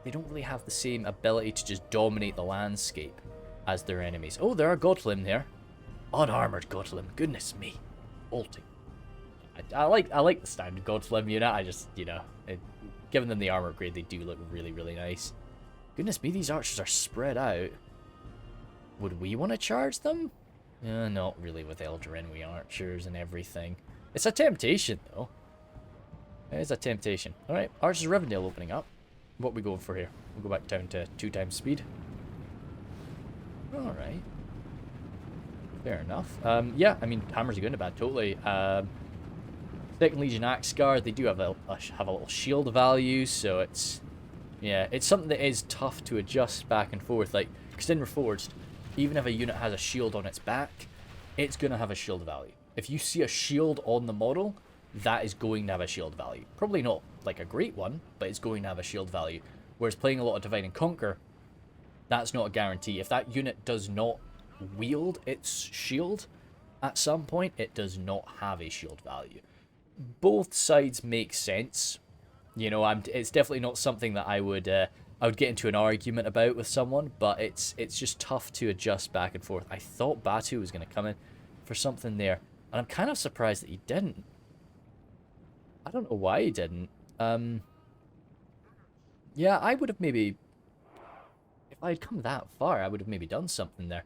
A: they don't really have the same ability to just dominate the landscape as their enemies. Oh, there are Godlim there. Unarmored Godlim, goodness me. Bolting. I like the standard Godlim unit. I just, you know, given them the armor upgrade, they do look really, really nice. Goodness me, these archers are spread out. Would we want to charge them? Not really with Elder Renway archers and everything. It's a temptation, though. It is a temptation. Alright, Archers of Rivendell opening up. What are we going for here? We'll go back down to 2 times speed. Alright. Fair enough. Yeah, I mean, hammers are good and bad, totally. Second Legion Axe Guard, they do have a little shield value, so it's... yeah, it's something that is tough to adjust back and forth. Like, because in Reforged, even if a unit has a shield on its back, it's going to have a shield value. If you see a shield on the model, that is going to have a shield value. Probably not like a great one, but it's going to have a shield value. Whereas playing a lot of Divide and Conquer, that's not a guarantee. If that unit does not wield its shield at some point, it does not have a shield value. Both sides make sense. You know, it's definitely not something that I would get into an argument about with someone, but it's just tough to adjust back and forth. I thought Batu was going to come in for something there, and I'm kind of surprised that he didn't. I don't know why he didn't. Yeah, I would have maybe... if I had come that far, I would have maybe done something there.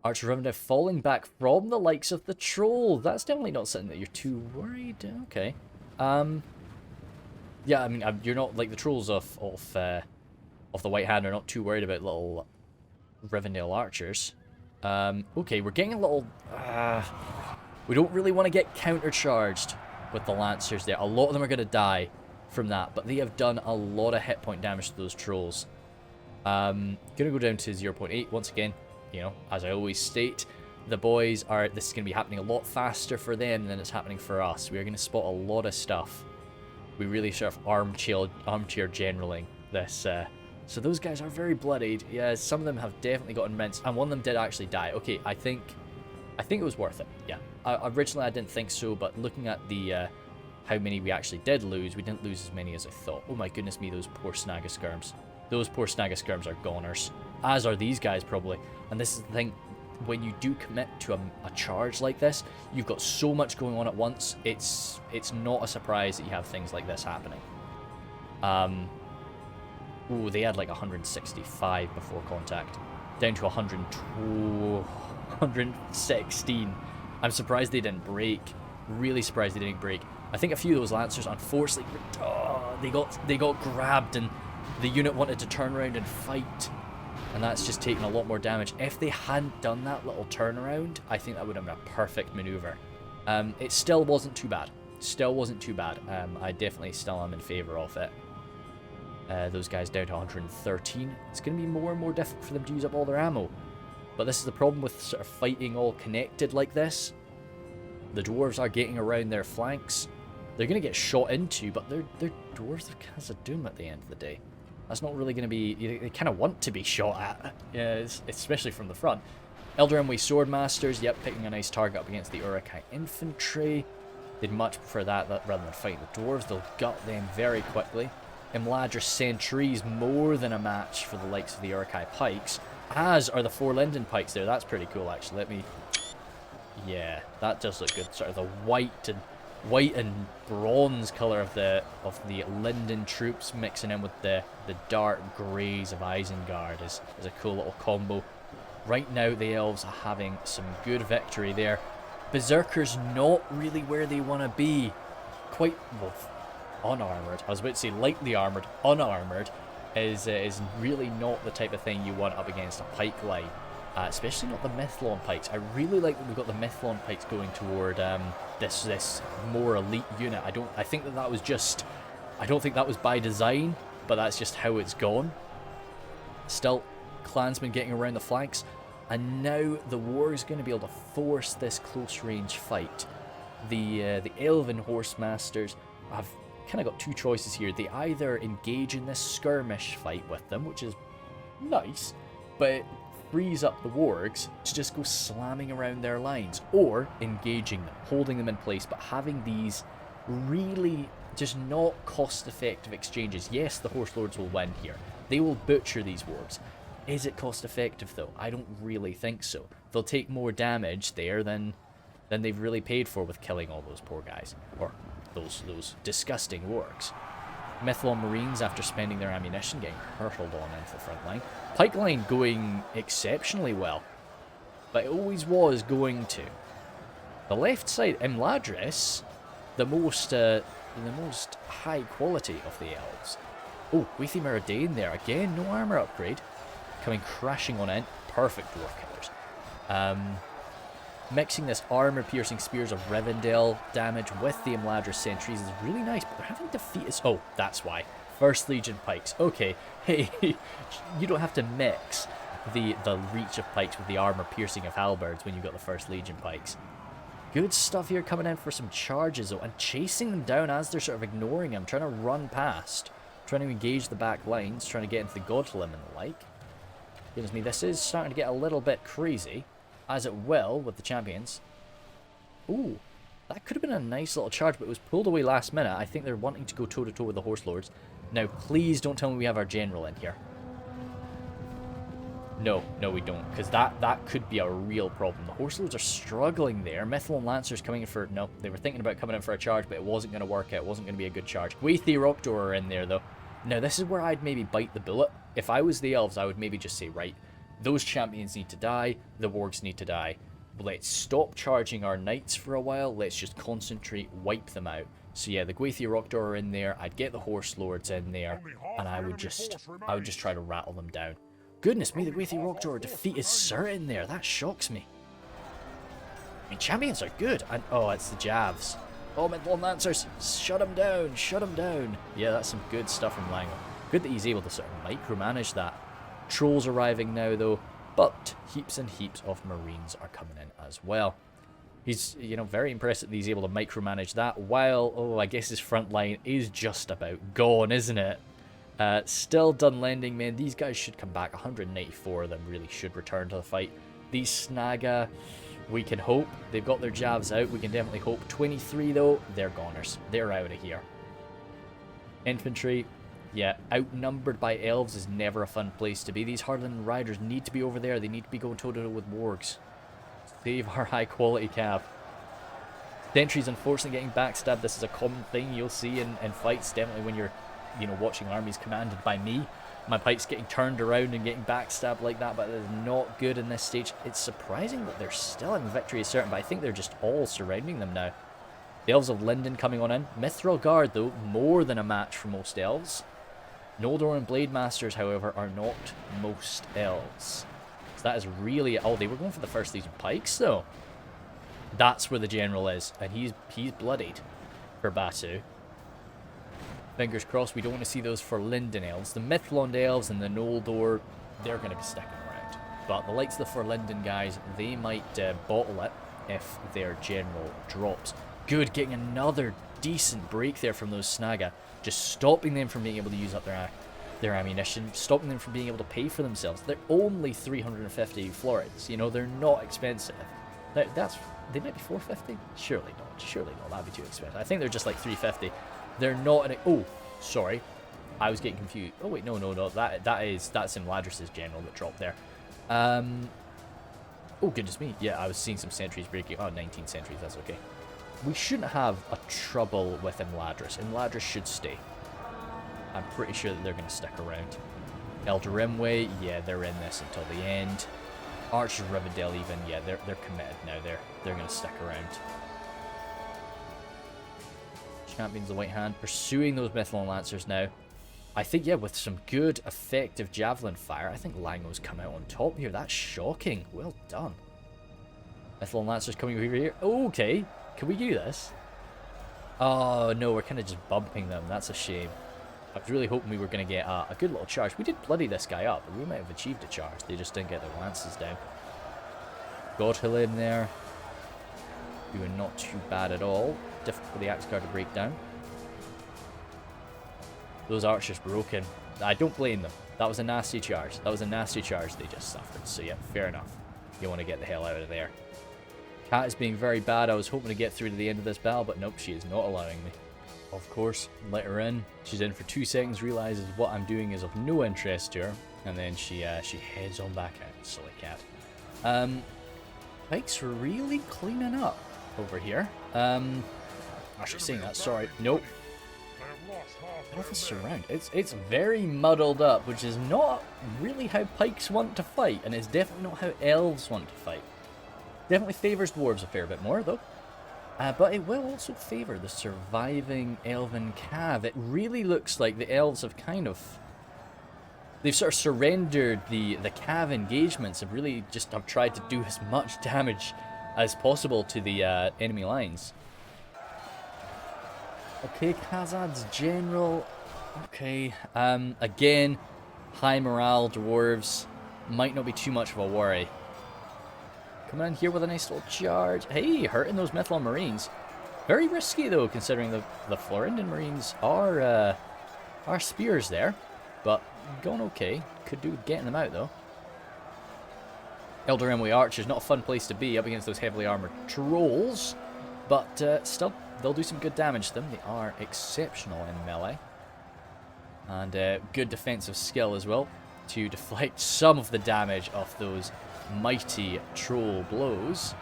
A: Archer Rivendell falling back from the likes of the Troll. That's definitely not something that you're too worried. Okay. Yeah, I mean, you're not like the Trolls of the White Hand are not too worried about little Rivendell archers. Okay, we're getting a little... we don't really want to get countercharged with the Lancers there. A lot of them are going to die from that, but they have done a lot of hit point damage to those Trolls. Gonna go down to 0.8 once again. You know, as I always state, the boys are... this is going to be happening a lot faster for them than it's happening for us. We are going to spot a lot of stuff. We really sort of armchair generaling this. So those guys are very bloodied. Yeah, some of them have definitely gotten minced, and one of them did actually die. Okay, I think it was worth it. Yeah. Originally, I didn't think so, but looking at the how many we actually did lose, we didn't lose as many as I thought. Oh my goodness me, those poor Snagaskirms. Those poor Snagaskirms are goners. As are these guys, probably. And this is the thing, when you do commit to a charge like this, you've got so much going on at once, it's not a surprise that you have things like this happening. Ooh, they had like 165 before contact. Down to 102, 116. I'm surprised they didn't break. Really surprised they didn't break. I think a few of those Lancers, unfortunately, they got grabbed and the unit wanted to turn around and fight. And that's just taken a lot more damage. If they hadn't done that little turnaround, I think that would have been a perfect maneuver. It still wasn't too bad. Still wasn't too bad. I definitely still am in favour of it. Those guys down to 113. It's going to be more and more difficult for them to use up all their ammo. But this is the problem with sort of fighting all connected like this. The dwarves are getting around their flanks. They're going to get shot into, but they're dwarves of Khazad at the end of the day. That's not really going to be... They kind of want to be shot at, especially from the front. Elder Emway Swordmasters, yep, picking a nice target up against the Uruk-hai infantry. They'd much prefer that rather than fighting the dwarves. They'll gut them very quickly. Imladris sentries more than a match for the likes of the Uruk-hai pikes, as are the 4 Lindon pikes there. That's pretty cool, actually. Let me... Yeah, that does look good. Sort of the white and bronze colour of the Lindon troops mixing in with the dark greys of Isengard is a cool little combo. Right now, the elves are having some good victory there. Berserkers not really where they want to be. Quite... well, unarmoured. I was about to say lightly armoured. Unarmoured is really not the type of thing you want up against a pike line. Especially not the Mithlon pikes. I really like that we've got the Mithlon pikes going toward this more elite unit. I think that was just... I don't think that was by design, but that's just how it's gone. Still, clansmen getting around the flanks. And now the war is going to be able to force this close range fight. The Elven Horsemasters have kind of got 2 choices here. They either engage in this skirmish fight with them, which is nice, but it frees up the wargs to just go slamming around their lines, or engaging them, holding them in place, but having these really just not cost-effective exchanges. Yes, the Horse Lords will win here. They will butcher these wargs. Is it cost-effective, though? I don't really think so. They'll take more damage there than they've really paid for with killing all those poor guys, or those disgusting wargs. Mithlon Marines, after spending their ammunition, getting hurtled on into the front line. Pike line going exceptionally well, but it always was going to. The left side, Imladris, the most high quality of the elves. Oh, Weethy Meridain there again, no armor upgrade, coming crashing on in. Perfect dwarf killers. Mixing this armor-piercing spears of Rivendell damage with the Imladris sentries is really nice, but they're having defeated... Oh, that's why. First Legion pikes. Okay, hey, you don't have to mix the reach of pikes with the armor-piercing of halberds when you've got the First Legion pikes. Good stuff here coming in for some charges, though, and chasing them down as they're sort of ignoring them, trying to run past, trying to engage the back lines, trying to get into the Godlim and the like. Goodness me, this is starting to get a little bit crazy. As it will with the champions. Ooh, that could have been a nice little charge, but it was pulled away last minute. I think they're wanting to go toe-to-toe with the Horse Lords. Now, please don't tell me we have our general in here. No, we don't, because that could be a real problem. The Horse Lords are struggling there. Mithlon Lancers coming in for... No, they were thinking about coming in for a charge, but it wasn't going to work out. It wasn't going to be a good charge. Weethy Rockdoor are in there, though. Now, this is where I'd maybe bite the bullet. If I was the elves, I would maybe just say, right, those champions need to die, the wargs need to die. Let's stop charging our knights for a while, let's just concentrate, wipe them out. So yeah, the Gwaithir Rockdoor are in there, I'd get the Horse Lords in there, and I would just try to rattle them down. Goodness me, the Gwaithir Rockdoor defeat is certain there, that shocks me. I mean, champions are good, and oh, it's the Javs. Oh, Mithlon Lancers, shut them down, shut them down. Yeah, that's some good stuff from Langoh. Good that he's able to sort of micromanage that. Trolls arriving now, though, but heaps and heaps of Marines are coming in as well. He's, very impressed that he's able to micromanage that, while, oh, I guess his front line is just about gone, isn't it? Still done lending, man. These guys should come back. 194 of them really should return to the fight. These Snaga, we can hope. They've got their Javs out. We can definitely hope. 23, though, they're goners. They're out of here. Infantry... Yeah, outnumbered by elves is never a fun place to be. These Harlan riders need to be over there. They need to be going toe-to-toe with wargs. Save our high-quality cav. Sentries, unfortunately, getting backstabbed. This is a common thing you'll see in fights, definitely when you're, watching armies commanded by me. My pike's getting turned around and getting backstabbed like that, but it is not good in this stage. It's surprising that they're still in victory is certain, but I think they're just all surrounding them now. The elves of Lindon coming on in. Mithril Guard, though, more than a match for most elves. Noldor and Blade Masters, however, are not most elves. So that is really... Oh, they were going for the First Legion pikes, though. That's where the general is, and he's bloodied for Batu. Fingers crossed we don't want to see those for Lindon elves. The Mithlond elves and the Noldor, they're going to be sticking around. But the likes of the Forlindon guys, they might bottle it if their general drops. Good, getting another decent break there from those Snaga. Just stopping them from being able to use up their ammunition, stopping them from being able to pay for themselves. They're only 350 florins, you know, they're not expensive. Now, they might be 450? Surely not, that'd be too expensive. I think they're just like 350. They're not oh, sorry. I was getting confused. Oh wait, no. That's Imladris' general that dropped there. Oh goodness me. Yeah, I was seeing some sentries breaking. Oh, 19 sentries, that's okay. We shouldn't have a trouble with Imladris. Imladris should stay. I'm pretty sure that they're going to stick around. Elder Rimway, yeah, they're in this until the end. Archers of Rivendell even, yeah, they're committed now. They're going to stick around. Champions of the White Hand pursuing those Mithlond Lancers now. I think, yeah, with some good, effective javelin fire, I think Langoh's come out on top here. That's shocking. Well done. Mithlond Lancers coming over here. Okay, can we do this? Oh, no, we're kind of just bumping them. That's a shame. I was really hoping we were going to get a good little charge. We did bloody this guy up, but we might have achieved a charge. They just didn't get their lances down. Godhill in there. Doing not too bad at all. Difficult for the axe guard to break down. Those archers broken. I don't blame them. That was a nasty charge. They just suffered. So yeah, fair enough. You want to get the hell out of there. Cat is being very bad. I was hoping to get through to the end of this battle, but nope, she is not allowing me. Of course, let her in. She's in for 2 seconds, realizes what I'm doing is of no interest to her, and then she heads on back out. Silly cat. Pike's really cleaning up over here. Actually saying that, sorry. Nope. Officer around. It's very muddled up, which is not really how pikes want to fight, and it's definitely not how elves want to fight. Definitely favours dwarves a fair bit more, though. But it will also favour the surviving elven cav. It really looks like the elves have they've sort of surrendered the cav engagements and really just have tried to do as much damage as possible to the enemy lines. Okay, Khazad's general. Okay, again, high morale dwarves. Might not be too much of a worry. Coming in here with a nice little charge. Hey, hurting those Mithlond Marines. Very risky though, considering the Florindon Marines are spears there. But going okay. Could do with getting them out though. Elder Rimway Archers, not a fun place to be up against those heavily armored trolls. But still, they'll do some good damage to them. They are exceptional in melee. And good defensive skill as well to deflect some of the damage of those mighty troll blows.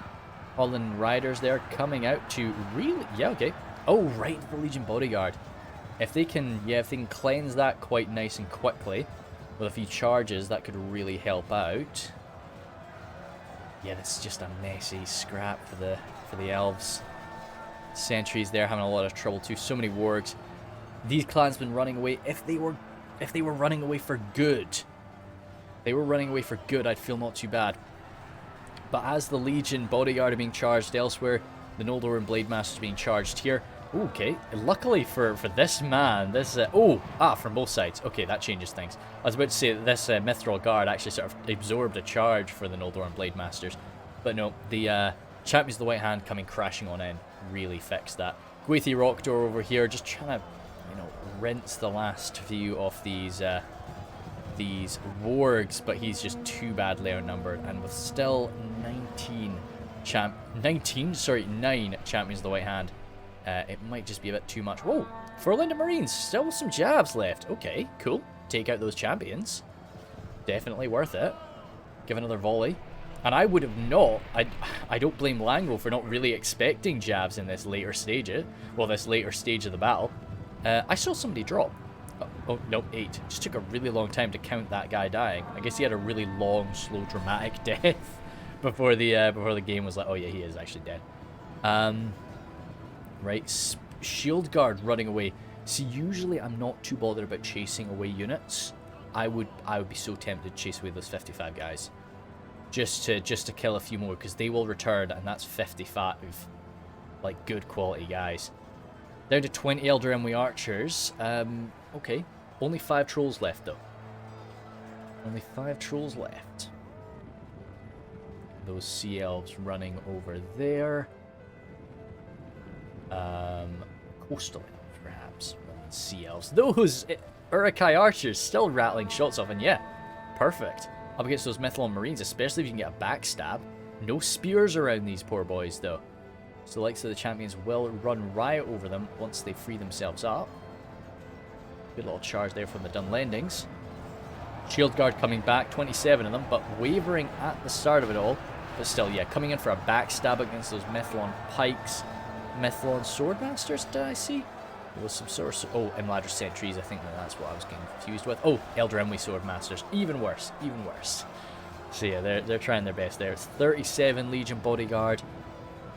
A: Holland Riders there coming out to really... Yeah, okay. Oh, right, the Legion Bodyguard. If they can cleanse that quite nice and quickly with a few charges, that could really help out. Yeah, that's just a messy scrap for the elves. Sentries there having a lot of trouble too. So many wargs. These clansmen running away. If they were running away for good, I'd feel not too bad. But as the Legion Bodyguard are being charged elsewhere, the Noldor and Blade Masters being charged here. Ooh, okay, luckily for this man, from both sides. Okay, that changes things. I was about to say that this Mithril Guard actually sort of absorbed a charge for the Noldor and Blade Masters. But no, the Champions of the White Hand coming crashing on in really fixed that. Gwathi Rockdoor over here just trying to, rinse the last few of these wargs, but he's just too badly outnumbered, and with still 9 Champions of the White Hand, it might just be a bit too much. Whoa, Forlindon Marines, still some jabs left. Okay, cool. Take out those champions. Definitely worth it. Give another volley. And I would have not, I don't blame Langoh for not really expecting jabs in this later stage. This later stage of the battle. I saw somebody drop. Oh, no, 8. Just took a really long time to count that guy dying. I guess he had a really long, slow, dramatic death before the game was like, oh yeah, he is actually dead. Right, shield guard running away. See, usually I'm not too bothered about chasing away units. I would be so tempted to chase away those 55 guys. Just to kill a few more, because they will return, and that's 55, like, good quality guys. Down to 20 Elder Emwy archers. Okay. Only 5 trolls left, though. Only 5 trolls left. Those sea elves running over there. Coastal elves, perhaps. Sea elves. Those Uruk-hai archers still rattling shots off, and yeah, perfect. Up against those Methlon Marines, especially if you can get a backstab. No spears around these poor boys, though. So the likes of the champions will run riot over them once they free themselves up. Good little charge there from the Dunlendings. Shield Guard coming back, 27 of them, but wavering at the start of it all. But still, yeah, coming in for a backstab against those Methlon Pikes. Methlon Swordmasters, did I see? There was some sort of... Oh, Imladris Sentries, I think that's what I was getting confused with. Oh, Elder Emwy Swordmasters. Even worse, even worse. So yeah, they're trying their best there. It's 37 Legion Bodyguard.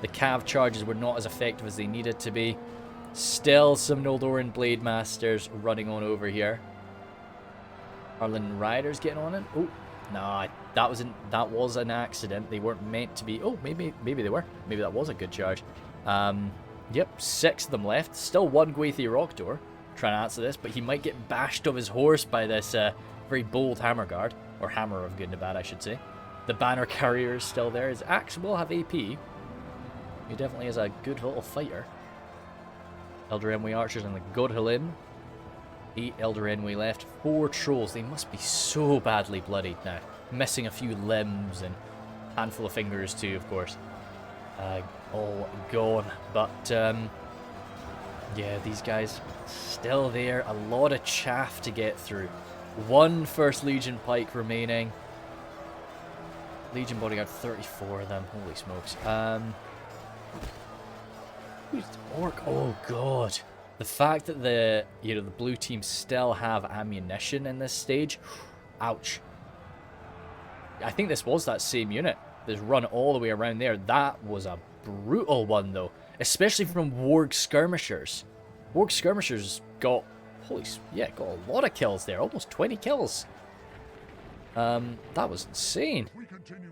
A: The Cav charges were not as effective as they needed to be. Still some Noldoran Blade Masters running on over here. Harlan Riders getting on it. Oh, nah, that was an accident. They weren't meant to be. Oh, maybe they were. Maybe that was a good charge. Yep, 6 of them left. Still one Gwathi Rockdoor trying to answer this, but he might get bashed off his horse by this very bold Hammer Guard, or Hammer of Good and Bad, I should say. The Banner Carrier is still there. His axe will have AP. He definitely is a good little fighter. Elder Emwy archers and the Godhalim. 8 Elder Emwy left. 4 trolls. They must be so badly bloodied now. Missing a few limbs and a handful of fingers too, of course. All gone. But, yeah, these guys still there. A lot of chaff to get through. 1 First Legion Pike remaining. Legion Bodyguard, 34 of them. Holy smokes. Who's the orc? Oh god. The fact that the blue team still have ammunition in this stage. Ouch. I think this was that same unit that's run all the way around there. That was a brutal one though. Especially from Warg Skirmishers. Warg Skirmishers got got a lot of kills there. Almost 20 kills. That was insane.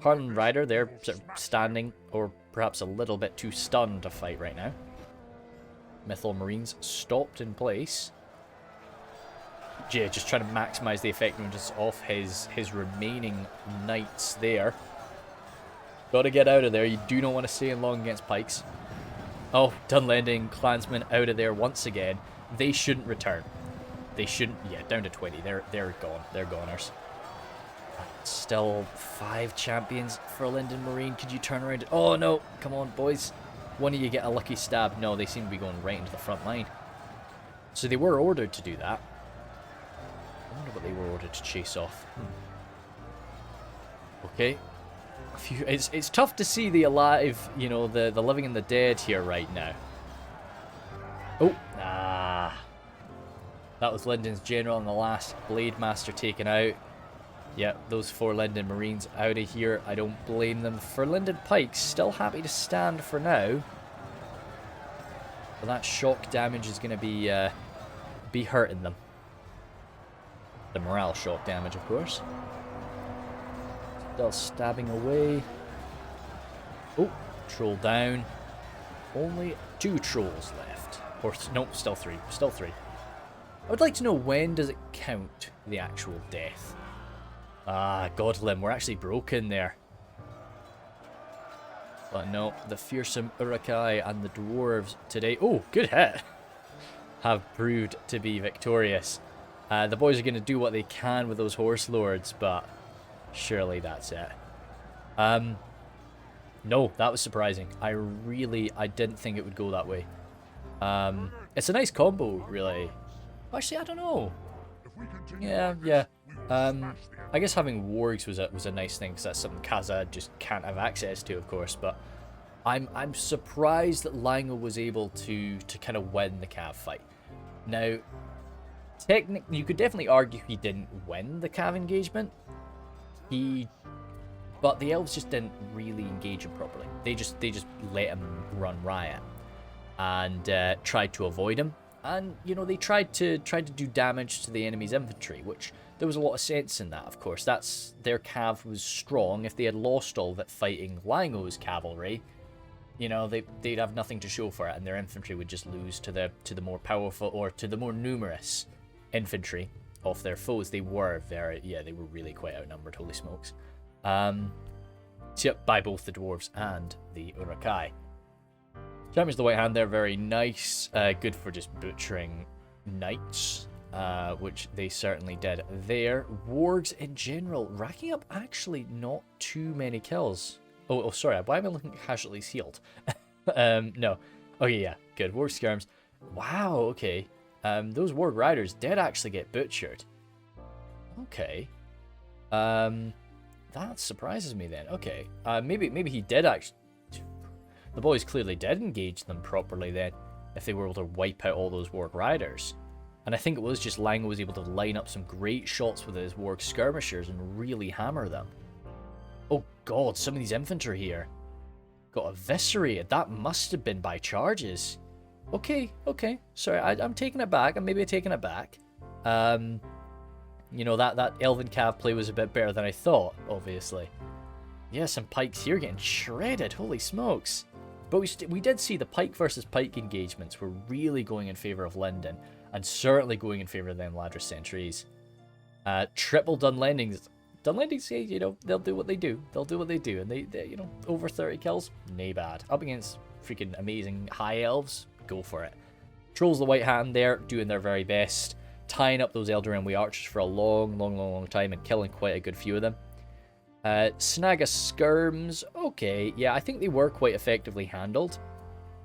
A: Harlan Rider, they're sort of standing, or perhaps a little bit too stunned to fight right now. Methlon Marines stopped in place. Jay just trying to maximize the effectiveness off his remaining knights there. Got to get out of there. You do not want to stay in long against pikes. Oh, Dunlending clansmen out of there once again. They shouldn't return. They shouldn't. Yeah, down to 20. They're gone. They're goners. Still 5 champions for Lindon Marine. Could you turn around? Oh no! Come on, boys. One of you get a lucky stab. No, they seem to be going right into the front line. So they were ordered to do that. I wonder what they were ordered to chase off. Okay. It's tough to see the alive, the living and the dead here right now. Oh, that was Lindon's general and the last Blade Master taken out. Yeah, those 4 Lindon Marines out of here. I don't blame them. For Lindon Pikes, still happy to stand for now. But that shock damage is going to be hurting them. The morale shock damage, of course. Still stabbing away. Oh, troll down. Only 2 trolls left. Or, no, still 3. Still 3. I would like to know, when does it count the actual death? Ah, Godlim, we're actually broken there. But no, the fearsome Uruk-hai and the dwarves today, oh, good hit, have proved to be victorious. The boys are going to do what they can with those horse lords, but surely that's it. No, that was surprising. I didn't think it would go that way. It's a nice combo, really. Actually, I don't know. Yeah. I guess having wargs was a nice thing, because that's something Khazad just can't have access to, of course. But I'm surprised that Langoh was able to kind of win the Cav fight. Now, technically, you could definitely argue he didn't win the Cav engagement. But the elves just didn't really engage him properly. They just let him run riot and tried to avoid him. And you know, they tried to do damage to the enemy's infantry, which there was a lot of sense in that. Of course, that's their cav was strong. If they had lost all of it fighting Langoh's cavalry, you know, they'd have nothing to show for it, and their infantry would just lose to the more powerful or to the more numerous infantry of their foes. They were really quite outnumbered. Holy smokes! By both the dwarves and the Uruk-hai. Champions of the White Hand, they're very nice, good for just butchering knights, which they certainly did there. Wargs in general, racking up actually not too many kills. Oh, sorry, why am I looking at casualties healed? No. Okay, yeah, good. Warg skirms. Wow, okay. Those Warg Riders did actually get butchered. Okay. That surprises me then. Okay. Maybe he did actually... The boys clearly did engage them properly then, if they were able to wipe out all those Warg Riders. And I think it was just Langoh was able to line up some great shots with his Warg Skirmishers and really hammer them. Oh god, some of these infantry here got eviscerated. That must have been by charges. Okay. Sorry, I'm taking it back. I'm maybe taking it back. You know, that Elven Cav play was a bit better than I thought, obviously. Yeah, some pikes here getting shredded. Holy smokes. But we did see the pike versus pike engagements were really going in favour of Lindon, and certainly going in favour of the Imladris sentries. Triple Dunlendings. Dunlendings, you know, they'll do what they do. They'll do what they do, and they you know, over 30 kills, nay bad. Up against freaking amazing high elves, go for it. Trolls of the White Hand there, doing their very best, tying up those Eldarin archers for a long time and killing quite a good few of them. Snaga skirms, okay, yeah, I think they were quite effectively handled.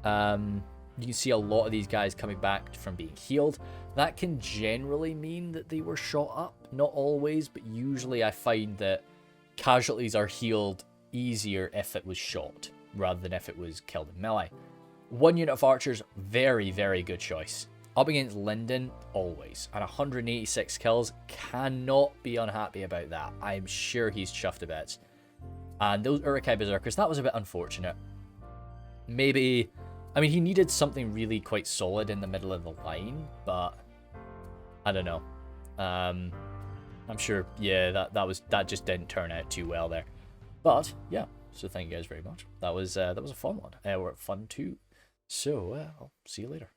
A: You can see a lot of these guys coming back from being healed. That can generally mean that they were shot up, not always, but usually I find that casualties are healed easier if it was shot, rather than if it was killed in melee. One unit of archers, very good choice. Up against Lindon, always. And 186 kills, cannot be unhappy about that. I'm sure he's chuffed a bit. And those Uruk-hai Berserkers, that was a bit unfortunate. Maybe, I mean, he needed something really quite solid in the middle of the line, but I don't know. I'm sure, yeah, that just didn't turn out too well there. But yeah, so thank you guys very much. That was a fun one. Fun too. So I'll see you later.